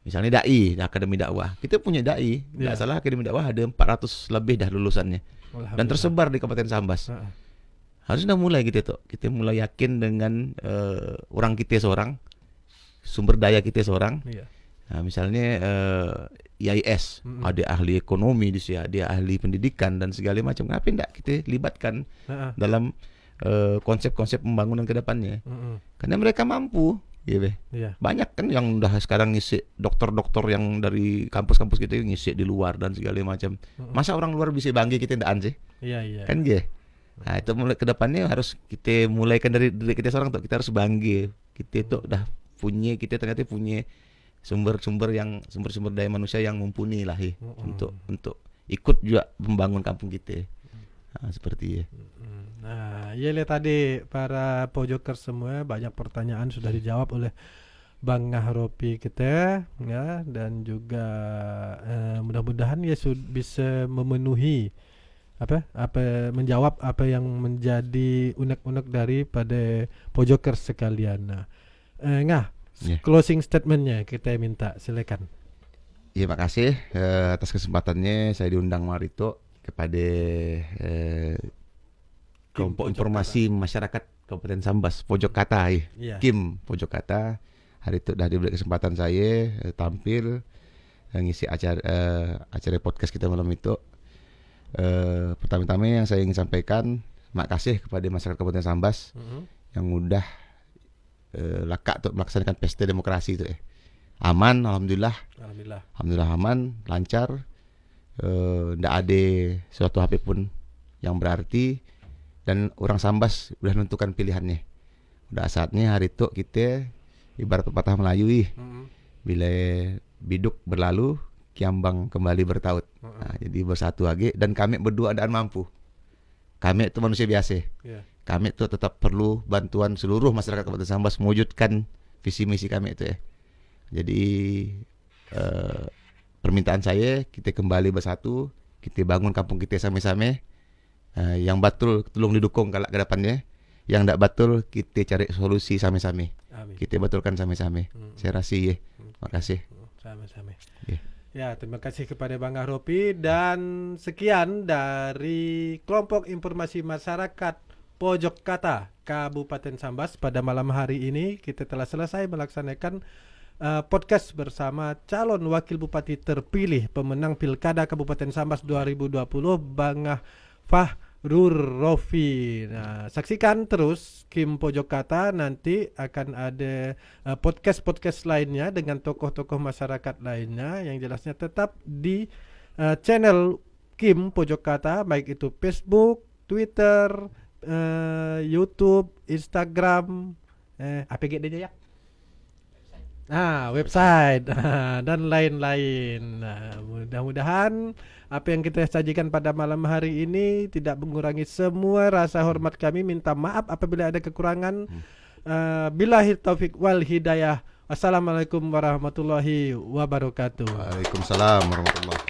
Misalnya DAI, Akademi Dakwah. Kita punya DAI, nggak salah Akademi Dakwah ada 400 lebih dah lulusannya. Dan tersebar di Kabupaten Sambas. Harusnya mulai gitu tuh. Kita mulai yakin dengan orang kita seorang, sumber daya kita seorang. Nah, misalnya IAIS, ada ahli ekonomi di sini, ada ahli pendidikan dan segala macam. Kenapa enggak kita libatkan dalam konsep-konsep pembangunan ke depannya? Karena mereka mampu. Banyak kan yang udah sekarang ngisi dokter-dokter yang dari kampus-kampus gitu ngisi di luar dan segala macam. Masa orang luar bisa bangga kita ndaan sih? Kan gitu. Nah, itu mulai ke depannya harus kita mulaikan dari diri kita seorang tuh. Kita harus bangga. Kita itu udah kita ternyata punya sumber-sumber daya manusia yang mumpuni lah untuk ikut juga membangun kampung kita. Seperti ya. Nah, ya lihat tadi para pojokers semua banyak pertanyaan sudah dijawab oleh Bang Ngahropi kita ya, dan juga mudah-mudahan ya bisa memenuhi menjawab apa yang menjadi unek-unek daripada pojokers sekalian. Nah, closing statementnya kita minta, silakan. Ya, makasih atas kesempatannya saya diundang Marito kepada kelompok informasi masyarakat Kabupaten Sambas Pojok Kata Kim Pojok Kata. Hari itu dah diberi kesempatan saya tampil ngisi acara podcast kita malam itu. Pertama-tama yang saya ingin sampaikan, makasih kepada masyarakat Kabupaten Sambas yang mudah lakak untuk melaksanakan pesta demokrasi itu. Aman, alhamdulillah aman, lancar, ndak ada suatu HP pun yang berarti, dan orang Sambas udah menentukan pilihannya. Udah saatnya hari itu kita ibarat pepatah Melayu bila biduk berlalu kiambang kembali bertaut. Nah, jadi bersatu lagi, dan kami berdua adaan mampu. Kami itu manusia biasa. Kami itu tetap perlu bantuan seluruh masyarakat Kabupaten Sambas mewujudkan visi misi kami itu ya. Jadi permintaan saya, kita kembali bersatu, kita bangun kampung kita sama-sama. Yang betul tolong didukung kalau ke depannya. Yang tidak betul kita cari solusi sama-sama. Kita betulkan sama-sama. Saya rasa ya. Makasih. Sama-sama. Ya, terima kasih kepada Bang Ngahropi, dan sekian dari kelompok informasi masyarakat Pojok Kata Kabupaten Sambas pada malam hari ini. Kita telah selesai melaksanakan podcast bersama calon wakil bupati terpilih pemenang Pilkada Kabupaten Sambas 2020, Bang Fahrur Rofi. Nah, saksikan terus Kim Pojok Kata, nanti akan ada podcast lainnya dengan tokoh-tokoh masyarakat lainnya, yang jelasnya tetap di channel Kim Pojok Kata, baik itu Facebook, Twitter, YouTube, Instagram, apa gitu ya? Website dan lain-lain. Nah, mudah-mudahan apa yang kita sajikan pada malam hari ini tidak mengurangi semua rasa hormat kami. Minta maaf apabila ada kekurangan. Billahi taufik wal hidayah. Wassalamualaikum warahmatullahi wabarakatuh. Waalaikumsalam warahmatullahi.